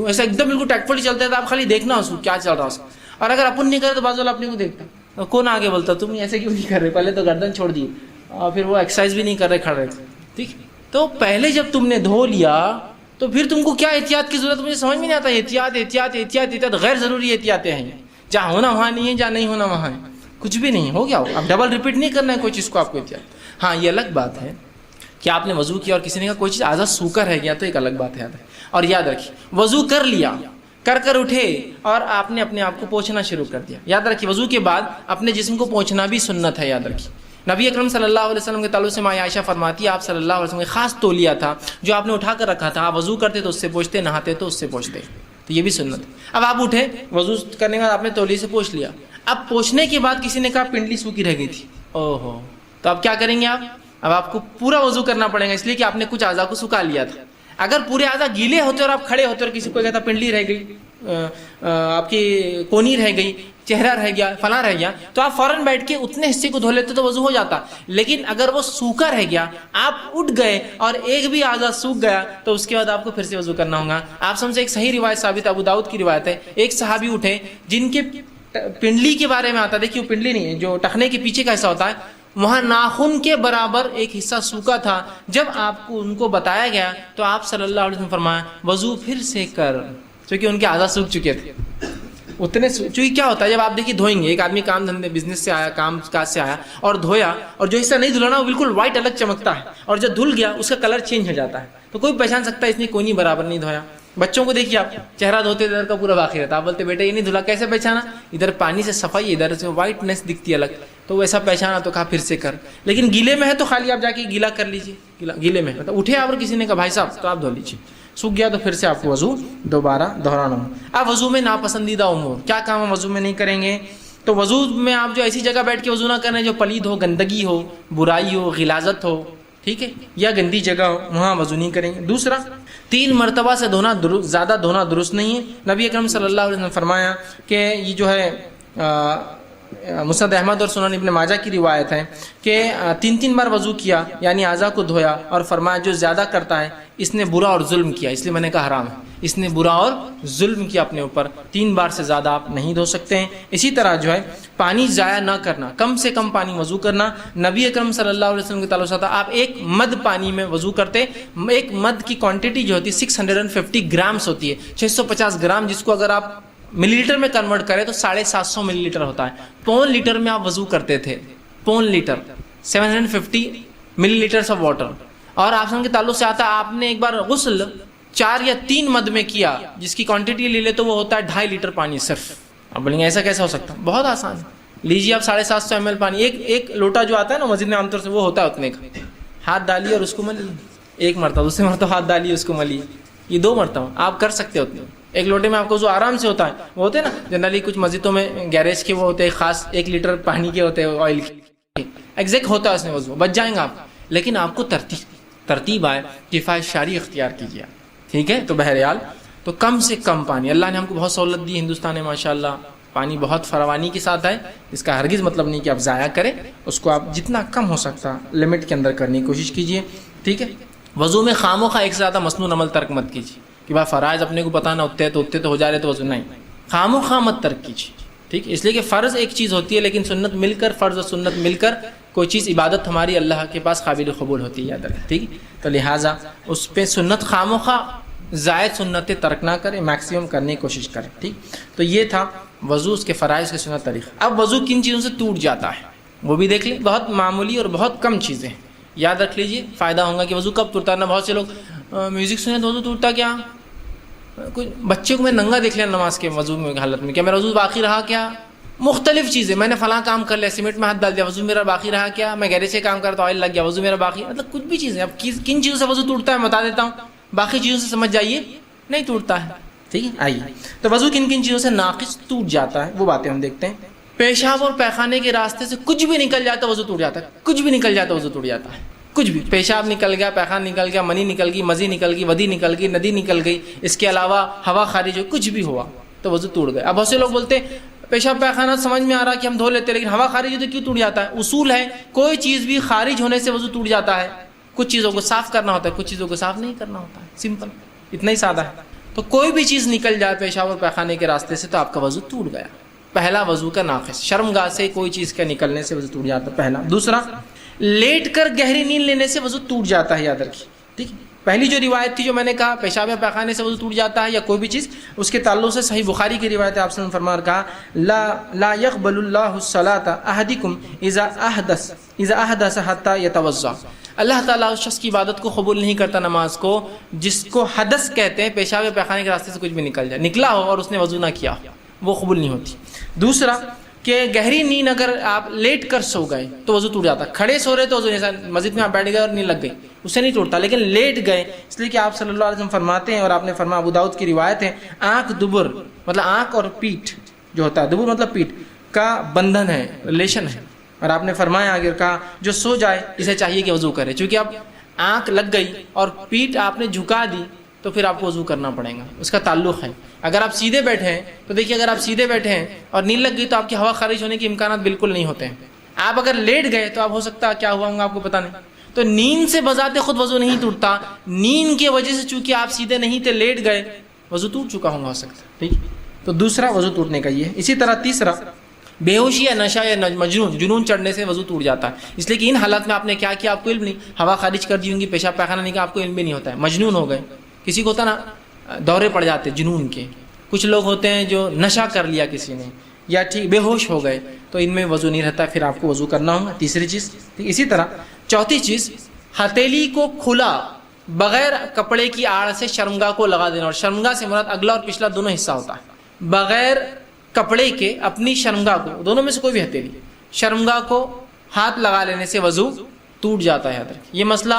ایسا ایک دم بالکل ٹیکٹفلی چلتا ہے. تو آپ خالی دیکھنا اس کو کیا چل رہا ہے اس کو. اور اگر اپن نہیں کرے تو بعض والا اپنے کو دیکھتا، کون آگے بولتا تم ایسے کیوں نہیں کر رہے، پہلے تو گردن چھوڑ دیے اور پھر وہ ایکسرسائز بھی نہیں کر رہے، کھڑے رہے. ٹھیک. تو پہلے جب تم نے دھو لیا تو پھر تم کو کیا احتیاط کی ضرورت؟ مجھے سمجھ میں نہیں آتا. احتیاط غیر ضروری احتیاطیں ہیں، جہاں ہونا وہاں نہیں ہے، جہاں نہیں ہونا وہاں ہے، کچھ بھی نہیں ہو گیا. اب ڈبل ریپیٹ نہیں کرنا ہے کوئی چیز کو آپ کو احتیاط. ہاں یہ الگ بات ہے کہ آپ نے وضو کیا اور کسی نے کہا کوئی چیز آزاد سوکھا رہ گیا، تو ایک الگ بات ہے. اور یاد رکھیے وضو کر لیا، کر اٹھے اور آپ نے اپنے آپ کو پوچھنا شروع کر دیا. یاد رکھیے وضو کے بعد اپنے جسم کو پوچھنا بھی سنت ہے. یاد رکھیے نبی اکرم صلی اللہ علیہ وسلم کے تعلق سے ماں عائشہ فرماتی ہے آپ صلی اللہ علیہ وسلم نے خاص تولیہ تھا جو آپ نے اٹھا کر رکھا تھا. آپ وضو کرتے تو اس سے پوچھتے، نہاتے تو اس سے پوچھتے، تو یہ بھی سنت ہے. اب آپ اٹھے وضو کرنے کے بعد آپ نے تولیے سے پوچھ لیا. اب پوچھنے کے بعد کسی نے کہا پنڈلی سوکھی رہ گئی تھی، اوہو، تو اب کیا کریں گے آپ؟ اب آپ کو پورا وضو کرنا پڑے گا، اس لیے کہ آپ نے کچھ اعضاء کو سکھا لیا تھا. اگر پورے اعضاء گیلے ہوتے اور آپ کھڑے ہوتے اور کسی کو کہتا پنڈلی رہ گئی، آپ کی کونی رہ گئی، چہرہ رہ گیا، فلاں رہ گیا، تو آپ فوراً بیٹھ کے اتنے حصے کو دھو لیتے تو وضو ہو جاتا. لیکن اگر وہ سوکھا رہ گیا، آپ اٹھ گئے اور ایک بھی اعضاء سوکھ گیا، تو اس کے بعد آپ کو پھر سے وضو کرنا ہوگا. آپ سب سے ایک صحیح روایت ثابت ابو داؤد کی روایت ہے، ایک صحابی اٹھے جن کے پنڈلی کے بارے میں آتا، دیکھیے پنڈلی نہیں ہے، جو ٹخنے کے پیچھے کا حصہ ہوتا ہے، وہاں ناخن کے برابر ایک حصہ سوکھا تھا. جب آپ کو ان کو بتایا گیا تو آپ صلی اللہ علیہ وسلم فرمایا وضو پھر سے کر، کیونکہ ان کے اعضاء سوکھ چکے تھے. اتنے چونکہ کیا ہوتا ہے جب آپ دیکھیے دھوئیں گے، ایک آدمی کام دھندے بزنس سے آیا، کام کاج سے آیا اور دھویا، اور جو حصہ نہیں دھلانا وہ بالکل وائٹ الگ چمکتا ہے، اور جب دھل گیا اس کا کلر چینج ہو جاتا ہے، تو کوئی پہچان سکتا ہے اس نے کوئی نہیں برابر نہیں دھویا۔ بچوں کو دیکھیے آپ، چہرہ دھوتے ادھر کا پورا باقی رہتا، آپ بولتے بیٹا یہ نہیں دھلا، کیسے پہچانا؟ ادھر پانی سے صفائی، ادھر سے وائٹنس دکھتی الگ، تو ویسا پہچانا تو کہا پھر سے کر۔ لیکن گیلے میں ہے تو خالی آپ جا کے گیلا کر لیجیے، گیلے میں مطلب اٹھے اور کسی نے کہا بھائی صاحب تو آپ دھو لیجیے، سوکھ گیا تو پھر سے آپ کو وضو دوبارہ دہرانا ہو۔ اب وضو میں ناپسندیدہ امور کیا کام ہم وضو میں نہیں کریں گے؟ تو وضو میں آپ جو ایسی جگہ بیٹھ کے وضو نہ کریں جو پلید ہو، گندگی ہو، برائی ہو، غلاظت ہو، ٹھیک ہے، یا گندی جگہ ہو، وہاں وضو نہیں کریں گے۔ دوسرا، 3 مرتبہ سے زیادہ دھونا درست نہیں ہے۔ نبی اکرم صلی اللہ علیہ وسلم نے فرمایا کہ یہ جو ہے مسند احمد اور سنن ابن ماجہ کی روایت ہے کہ 3 بار وضو کیا، یعنی اعضاء کو دھویا، اور فرمایا جو زیادہ کرتا ہے اس نے برا اور ظلم کیا، اس لیے میں نے کہا حرام ہے، اس نے برا اور ظلم کیا اپنے اوپر، 3 بار سے زیادہ آپ نہیں دھو سکتے ہیں۔ اسی طرح جو ہے پانی ضائع نہ کرنا، کم سے کم پانی وضو کرنا۔ نبی اکرم صلی اللہ علیہ وسلم کے تعلق سے تھا آپ 1 مد پانی میں وضو کرتے، 1 مد کی کوانٹٹی جو ہوتی ہے 650 گرامز ہوتی ہے، 650 گرام، جس کو اگر آپ ملی لیٹر میں کنورٹ کریں تو 750 ملی لیٹر ہوتا ہے۔ پون لیٹر میں آپ وضو کرتے تھے، پون لیٹر 750 ملی لیٹرس آف واٹر۔ اور آپ کے تعلق سے آتا ہے آپ نے ایک بار غسل 4 یا 3 مد میں کیا، جس کی کوانٹٹی لے لے تو وہ ہوتا ہے 2.5 لیٹر پانی صرف۔ آپ بولیں گے ایسا کیسا ہو سکتا ہے؟ بہت آسان ہے، لیجیے آپ 750 ml پانی، ایک لوٹا جو آتا ہے نا مسجد میں عام طور سے وہ ہوتا ہے اتنے کا، ہاتھ ڈالیے اور اس کو ملیے 1 مرتبہ، دوسری مرتبہ ہاتھ ڈالیے اس کو ملیے، یہ 2 مرتبہ آپ کر سکتے ہوتے ہیں۔ 1 لوٹے میں آپ کو جو آرام سے ہوتا ہے، وہ ہوتے ہیں نا جنرلی کچھ مسجدوں میں گیریج کے وہ ہوتے ہیں خاص 1 لیٹر پانی کے ہوتے ہیں آئل کے، ایگزیکٹ ہوتا ہے اس میں وضو، بچ جائیں گے آپ۔ لیکن آپ کو ترتیب آئے، کفایت شاری اختیار کیجیے، ٹھیک ہے۔ تو بہرحال تو کم سے کم پانی، اللہ نے ہم کو بہت سہولت دی ہندوستان میں ماشاءاللہ، پانی بہت فراوانی کے ساتھ ہے، اس کا ہرگز مطلب نہیں کہ آپ ضائع کریں، اس کو آپ جتنا کم ہو سکتا لمٹ کے اندر کرنے کی کوشش کیجیے، ٹھیک ہے۔ وضو میں خواہ ایک سے زیادہ مسنون عمل ترک مت کیجیے کہ بھائی فرائض اپنے کو پتہ نہ ہوتے ہیں تو ہو جا رہے تو وضو نہیں، خواہ مت ترک کیجیے، ٹھیک ہے۔ اس لیے کہ فرض ایک چیز ہوتی ہے لیکن سنت مل کر، فرض اور سنت مل کر کوئی چیز عبادت ہماری اللہ کے پاس قابل قبول ہوتی ہے، یاد رکھیں، ٹھیک۔ تو لہٰذا اس پہ سنت خواہ زائد سنتیں ترک نہ کریں، میکسیمم کرنے کی کوشش کریں، ٹھیک۔ تو یہ تھا وضو کے فرائض کے سنت طریقہ۔ اب وضو کن چیزوں سے ٹوٹ جاتا ہے وہ بھی دیکھ لیں، بہت معمولی اور بہت کم چیزیں ہیں، یاد رکھ لیجیے، فائدہ ہوگا کہ وضو کب ٹوٹتا ہے۔ نہ بہت سے لوگ میوزک سنے تو وضو ٹوٹتا کیا؟ کوئی بچے کو میں ننگا دیکھ لیا نماز کے وضو میں حالت میں، کیا میرا وضو باقی رہا کیا؟ مختلف چیزیں، میں نے فلاں کام کر لیا، سیمنٹ میں ہاتھ ڈال دیا، وضو میرا باقی رہا کیا؟ میں گیرے سے کام کرتا آئل لگ گیا، وضو میرا باقی، مطلب کچھ بھی چیزیں۔ اب کن چیزوں سے وضو ٹوٹتا ہے بتا دیتا ہوں، باقی چیزوں سے سمجھ جائیے نہیں ٹوٹتا ہے، ٹھیک ہے۔ آئیے تو وضو کن چیزوں سے ناقص ٹوٹ جاتا ہے وہ باتیں ہم دیکھتے ہیں۔ پیشاب اور پیخانے کے راستے سے کچھ بھی نکل جاتا ہے وضو ٹوٹ جاتا ہے، کچھ بھی نکل جاتا ہے وضو ٹوٹ جاتا ہے، کچھ بھی، پیشاب نکل گیا، پیخان نکل گیا، منی نکل گئی، مزی نکل گئی، ودی نکل گئی، ندی نکل گئی، اس کے علاوہ ہوا خارج ہوئی، کچھ بھی ہوا تو وضو ٹوٹ گیا۔ اب بہت سے لوگ بولتے ہیں پیشاب پیخانہ سمجھ میں آ رہا کہ ہم دھو لیتے لیکن ہوا خارج ہوئی تو کیوں ٹوٹ جاتا ہے؟ اصول ہے کوئی چیز بھی خارج ہونے سے وضو ٹوٹ جاتا ہے، کچھ چیزوں کو صاف کرنا ہوتا ہے، کچھ چیزوں کو صاف نہیں کرنا ہوتا ہے، سمپل، اتنا ہی سادہ ہے۔ تو کوئی بھی چیز نکل جائے پیشاب اور پیخانے کے راستے سے تو آپ کا وضو ٹوٹ گیا، پہلا وضو کا ناقص۔ شرمگاہ سے کوئی چیز کا نکلنے سے وضو ٹوٹ جاتا ہے، پہلا۔ دوسرا، لیٹ کر گہری نیند لینے سے وضو ٹوٹ جاتا ہے، یاد رکھیے، ٹھیک۔ پہلی جو روایت تھی جو میں نے کہا پیشاب یا پیخانے سے وضو ٹوٹ جاتا ہے یا کوئی بھی چیز، اس کے تعلق سے صحیح بخاری کی روایت ہے، آپ نے فرمایا کہا لا يقبل الله الصلاة احدكم اذا احدث حتى يتوضا۔ اللہ تعالیٰ اس شخص کی عبادت کو قبول نہیں کرتا، نماز کو، جس کو حدث کہتے ہیں، پیشاب یا پیخانے کے راستے سے کچھ بھی نکل جائے، نکلا ہو اور اس نے وضو نہ کیا، وہ قبول نہیں ہوتی۔ دوسرا کہ گہری نیند اگر آپ لیٹ کر سو گئے تو وضو ٹوٹ جاتا ہے، کھڑے سو رہے تو وضو نہیں، مسجد میں آپ بیٹھ گئے اور نیند لگ گئی اس سے نہیں ٹوٹتا، لیکن لیٹ گئے، اس لیے کہ آپ صلی اللہ علیہ وسلم فرماتے ہیں اور آپ نے فرمایا، ابو داؤد کی روایت ہے، آنکھ دبر مطلب آنکھ اور پیٹھ جو ہوتا ہے، دبر مطلب پیٹھ کا بندھن ہے، ریلیشن ہے، اور آپ نے فرمایا اگر کہا جو سو جائے اسے چاہیے کہ وضو کرے، چونکہ اب آنکھ لگ گئی اور پیٹھ آپ نے جھکا دی تو پھر آپ کو وضو کرنا پڑے گا، اس کا تعلق ہے۔ اگر آپ سیدھے بیٹھے ہیں تو دیکھیے، اگر آپ سیدھے بیٹھے ہیں اور نیند لگ گئی تو آپ کی ہوا خارج ہونے کے امکانات بالکل نہیں ہوتے ہیں۔ آپ اگر لیٹ گئے تو آپ ہو سکتا ہے کیا ہوا ہوگا آپ کو پتہ نہیں۔ تو نیند سے بذات خود وضو نہیں ٹوٹتا، نیند کی وجہ سے چونکہ آپ سیدھے نہیں تھے، لیٹ گئے، وضو ٹوٹ چکا ہوگا ہو سکتا ہے، ٹھیک۔ تو دوسرا وضو ٹوٹنے کا یہ ہے۔ اسی طرح تیسرا، بے ہوشی یا نشہ یا جنون چڑھنے سے وضو ٹوٹ جاتا ہے، اس لیے کہ ان حالات میں آپ نے کیا کیا آپ کو علم نہیں، ہوا خارج کر دی ہوں گی، پیشاب پیخانہ نہیں کیا آپ کو علم بھی نہیں ہوتا ہے، مجنون ہو گئے۔ کسی کو ہوتا نا دورے پڑ جاتے جنون کے، کچھ لوگ ہوتے ہیں جو نشہ کر لیا کسی نے یا ٹھیک بے ہوش ہو گئے تو ان میں وضو نہیں رہتا، پھر آپ کو وضو کرنا ہوگا، تیسری چیز۔ اسی طرح چوتھی چیز، ہتھیلی کو کھلا بغیر کپڑے کی آڑ سے شرمگاہ کو لگا دینا، اور شرمگاہ سے مراد اگلا اور پچھلا دونوں حصہ ہوتا ہے۔ بغیر کپڑے کے اپنی شرمگاہ کو، دونوں میں سے کوئی بھی ہتھیلی، شرمگاہ کو ہاتھ لگا لینے سے وضو ٹوٹ جاتا ہے۔ یاد رکھیں یہ مسئلہ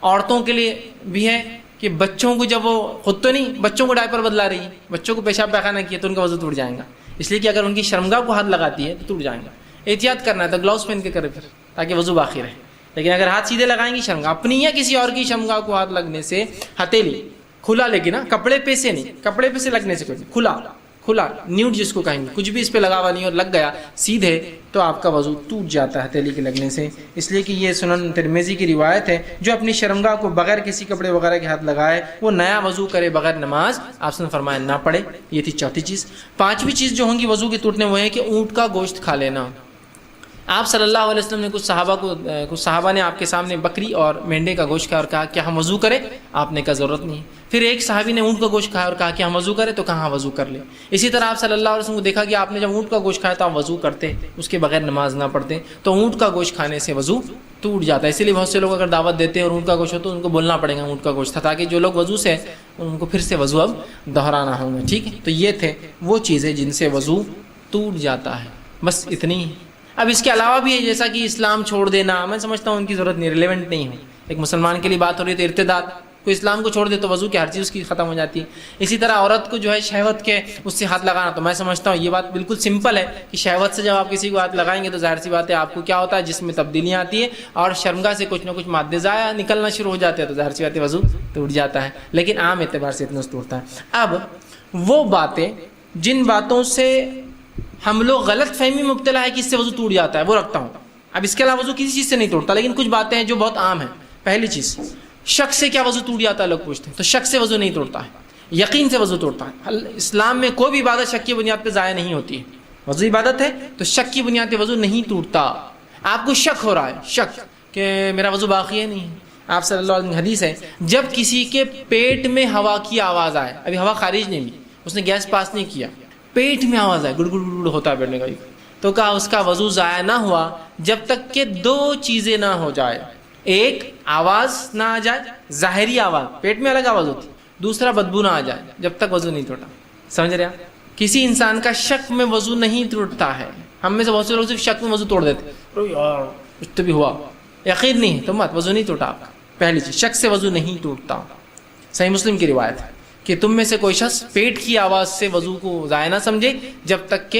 عورتوں کے لیے بھی ہے کہ بچوں کو جب وہ خود تو نہیں، بچوں کو ڈائپر بدلا رہی ہے، بچوں کو پیشاب پیخانہ کیا تو ان کا وضو ٹوٹ جائے گا، اس لیے کہ اگر ان کی شرمگاہ کو ہاتھ لگاتی ہے تو ٹوٹ جائیں گا۔ احتیاط کرنا ہے تو گلاؤز پہن کے کرے پھر، تاکہ وضو باقی رہے۔ لیکن اگر ہاتھ سیدھے لگائیں گی شرمگاہ اپنی یا کسی اور کی شرمگاہ کو ہاتھ لگنے سے، ہتھیلی کھلا لیکن کپڑے پہ سے نہیں، کپڑے پہ سے لگنے سے کوئی نہیں، کھلا کھلا نیوڈ جس کو کہیں گے، کچھ بھی اس پہ لگا ہوا نہیں اور لگ گیا سیدھے تو آپ کا وضو ٹوٹ جاتا ہے ہتھیلی کے لگنے سے۔ اس لیے کہ یہ سنن ترمذی کی روایت ہے، جو اپنی شرمگاہ کو بغیر کسی کپڑے وغیرہ کے ہاتھ لگائے وہ نیا وضو کرے بغیر نماز آپ نے فرمایا نہ پڑھے۔ یہ تھی چوتھی چیز۔ پانچویں چیز جو ہوں گی وضو کے ٹوٹنے وہ ہے کہ اونٹ کا گوشت کھا لینا۔ آپ صلی اللہ علیہ وسلم نے کچھ صحابہ نے آپ کے سامنے بکری اور مینڈے کا گوشت کھایا اور کہا کہ ہم وضو کریں؟ آپ نے کہا ضرورت نہیں۔ پھر ایک صحابی نے اونٹ کا گوشت کھایا اور کہا کہ ہم وضو کریں؟ تو کہا وضو کر لیں۔ اسی طرح آپ صلی اللہ علیہ وسلم کو دیکھا کہ آپ نے جب اونٹ کا گوشت کھایا تو آپ وضو کرتے، اس کے بغیر نماز نہ پڑھتے، تو اونٹ کا گوشت کھانے سے وضو ٹوٹ جاتا ہے۔ اسی لیے بہت سے لوگ اگر دعوت دیتے ہیں اور اونٹ کا گوشت ہو تو ان کو بولنا پڑے گا اونٹ کا گوشت تھا، تاکہ جو لوگ وضو سے ان کو پھر سے وضو اب دہرانا ہوگا۔ ٹھیک ہے، تو یہ تھے وہ چیزیں جن سے وضو ٹوٹ جاتا ہے، بس اتنی ہی۔ اب اس کے علاوہ بھی ہے، جیسا کہ اسلام چھوڑ دینا، میں سمجھتا ہوں ان کی ضرورت نہیں، ریلیونٹ نہیں ہے۔ ایک مسلمان کے لیے بات ہو رہی ہے تو ارتداد، کوئی اسلام کو چھوڑ دے تو وضو کی ہر چیز اس کی ختم ہو جاتی ہے۔ اسی طرح عورت کو جو ہے شہوت کے اس سے ہاتھ لگانا، تو میں سمجھتا ہوں یہ بات بالکل سمپل ہے کہ شہوت سے جب آپ کسی کو ہاتھ لگائیں گے تو ظاہر سی بات ہے آپ کو کیا ہوتا ہے، جس میں تبدیلیاں آتی ہیں اور شرمگاہ سے کچھ نہ کچھ مادے ضائع نکلنا شروع ہو جاتے ہیں، تو ظاہر سی بات ہے وضو ٹوٹ جاتا ہے۔ لیکن عام اعتبار سے اتنا ٹوٹتا ہے۔ اب وہ باتیں جن باتوں سے ہم لوگ غلط فہمی مبتلا ہے کہ اس سے وضو ٹوٹ جاتا ہے وہ رکھتا ہوں۔ اب اس کے علاوہ وضو کسی چیز سے نہیں ٹوٹتا، لیکن کچھ باتیں ہیں جو بہت عام ہیں۔ پہلی چیز، شک سے کیا وضو ٹوٹ جاتا ہے لوگ پوچھتے ہیں، تو شک سے وضو نہیں ٹوٹتا ہے، یقین سے وضو ٹوٹتا ہے۔ اسلام میں کوئی بھی عبادت شک کی بنیاد پہ ضائع نہیں ہوتی ہے۔ وضو عبادت ہے تو شک کی بنیاد پہ وضو نہیں ٹوٹتا۔ آپ کو شک ہو رہا ہے، شک کہ میرا وضو باقی ہے نہیں، آپ صلی اللہ علیہ وسلم حدیث ہے جب کسی کے پیٹ میں ہوا کی آواز آئے، ابھی ہوا خارج نہیں ہوئی، اس نے گیس پاس نہیں کیا، پیٹ میں آواز آئے، گڑ گڑ گڑ ہوتا ہے پیٹ میں، تو کہا اس کا وضو ضائع نہ ہوا جب تک کہ دو چیزیں نہ ہو جائے، ایک آواز نہ آ جائے، ظاہری آواز، پیٹ میں الگ آواز ہوتی، دوسرا بدبو نہ آ جائے، جب تک وضو نہیں ٹوٹا۔ سمجھ رہے آپ؟ کسی انسان کا شک میں وضو نہیں ٹوٹتا ہے۔ ہم میں سے بہت سے لوگ صرف شک میں وضو توڑ دیتے، یار کچھ تو بھی ہوا، یقین نہیں ہے تو مت، وضو نہیں ٹوٹا آپ کا۔ پہلی چیز، شک سے وضو نہیں ٹوٹتا۔ صحیح مسلم کی روایت ہے کہ تم میں سے کوئی شخص پیٹ کی آواز سے وضو کو ضائع نہ سمجھے جب تک کہ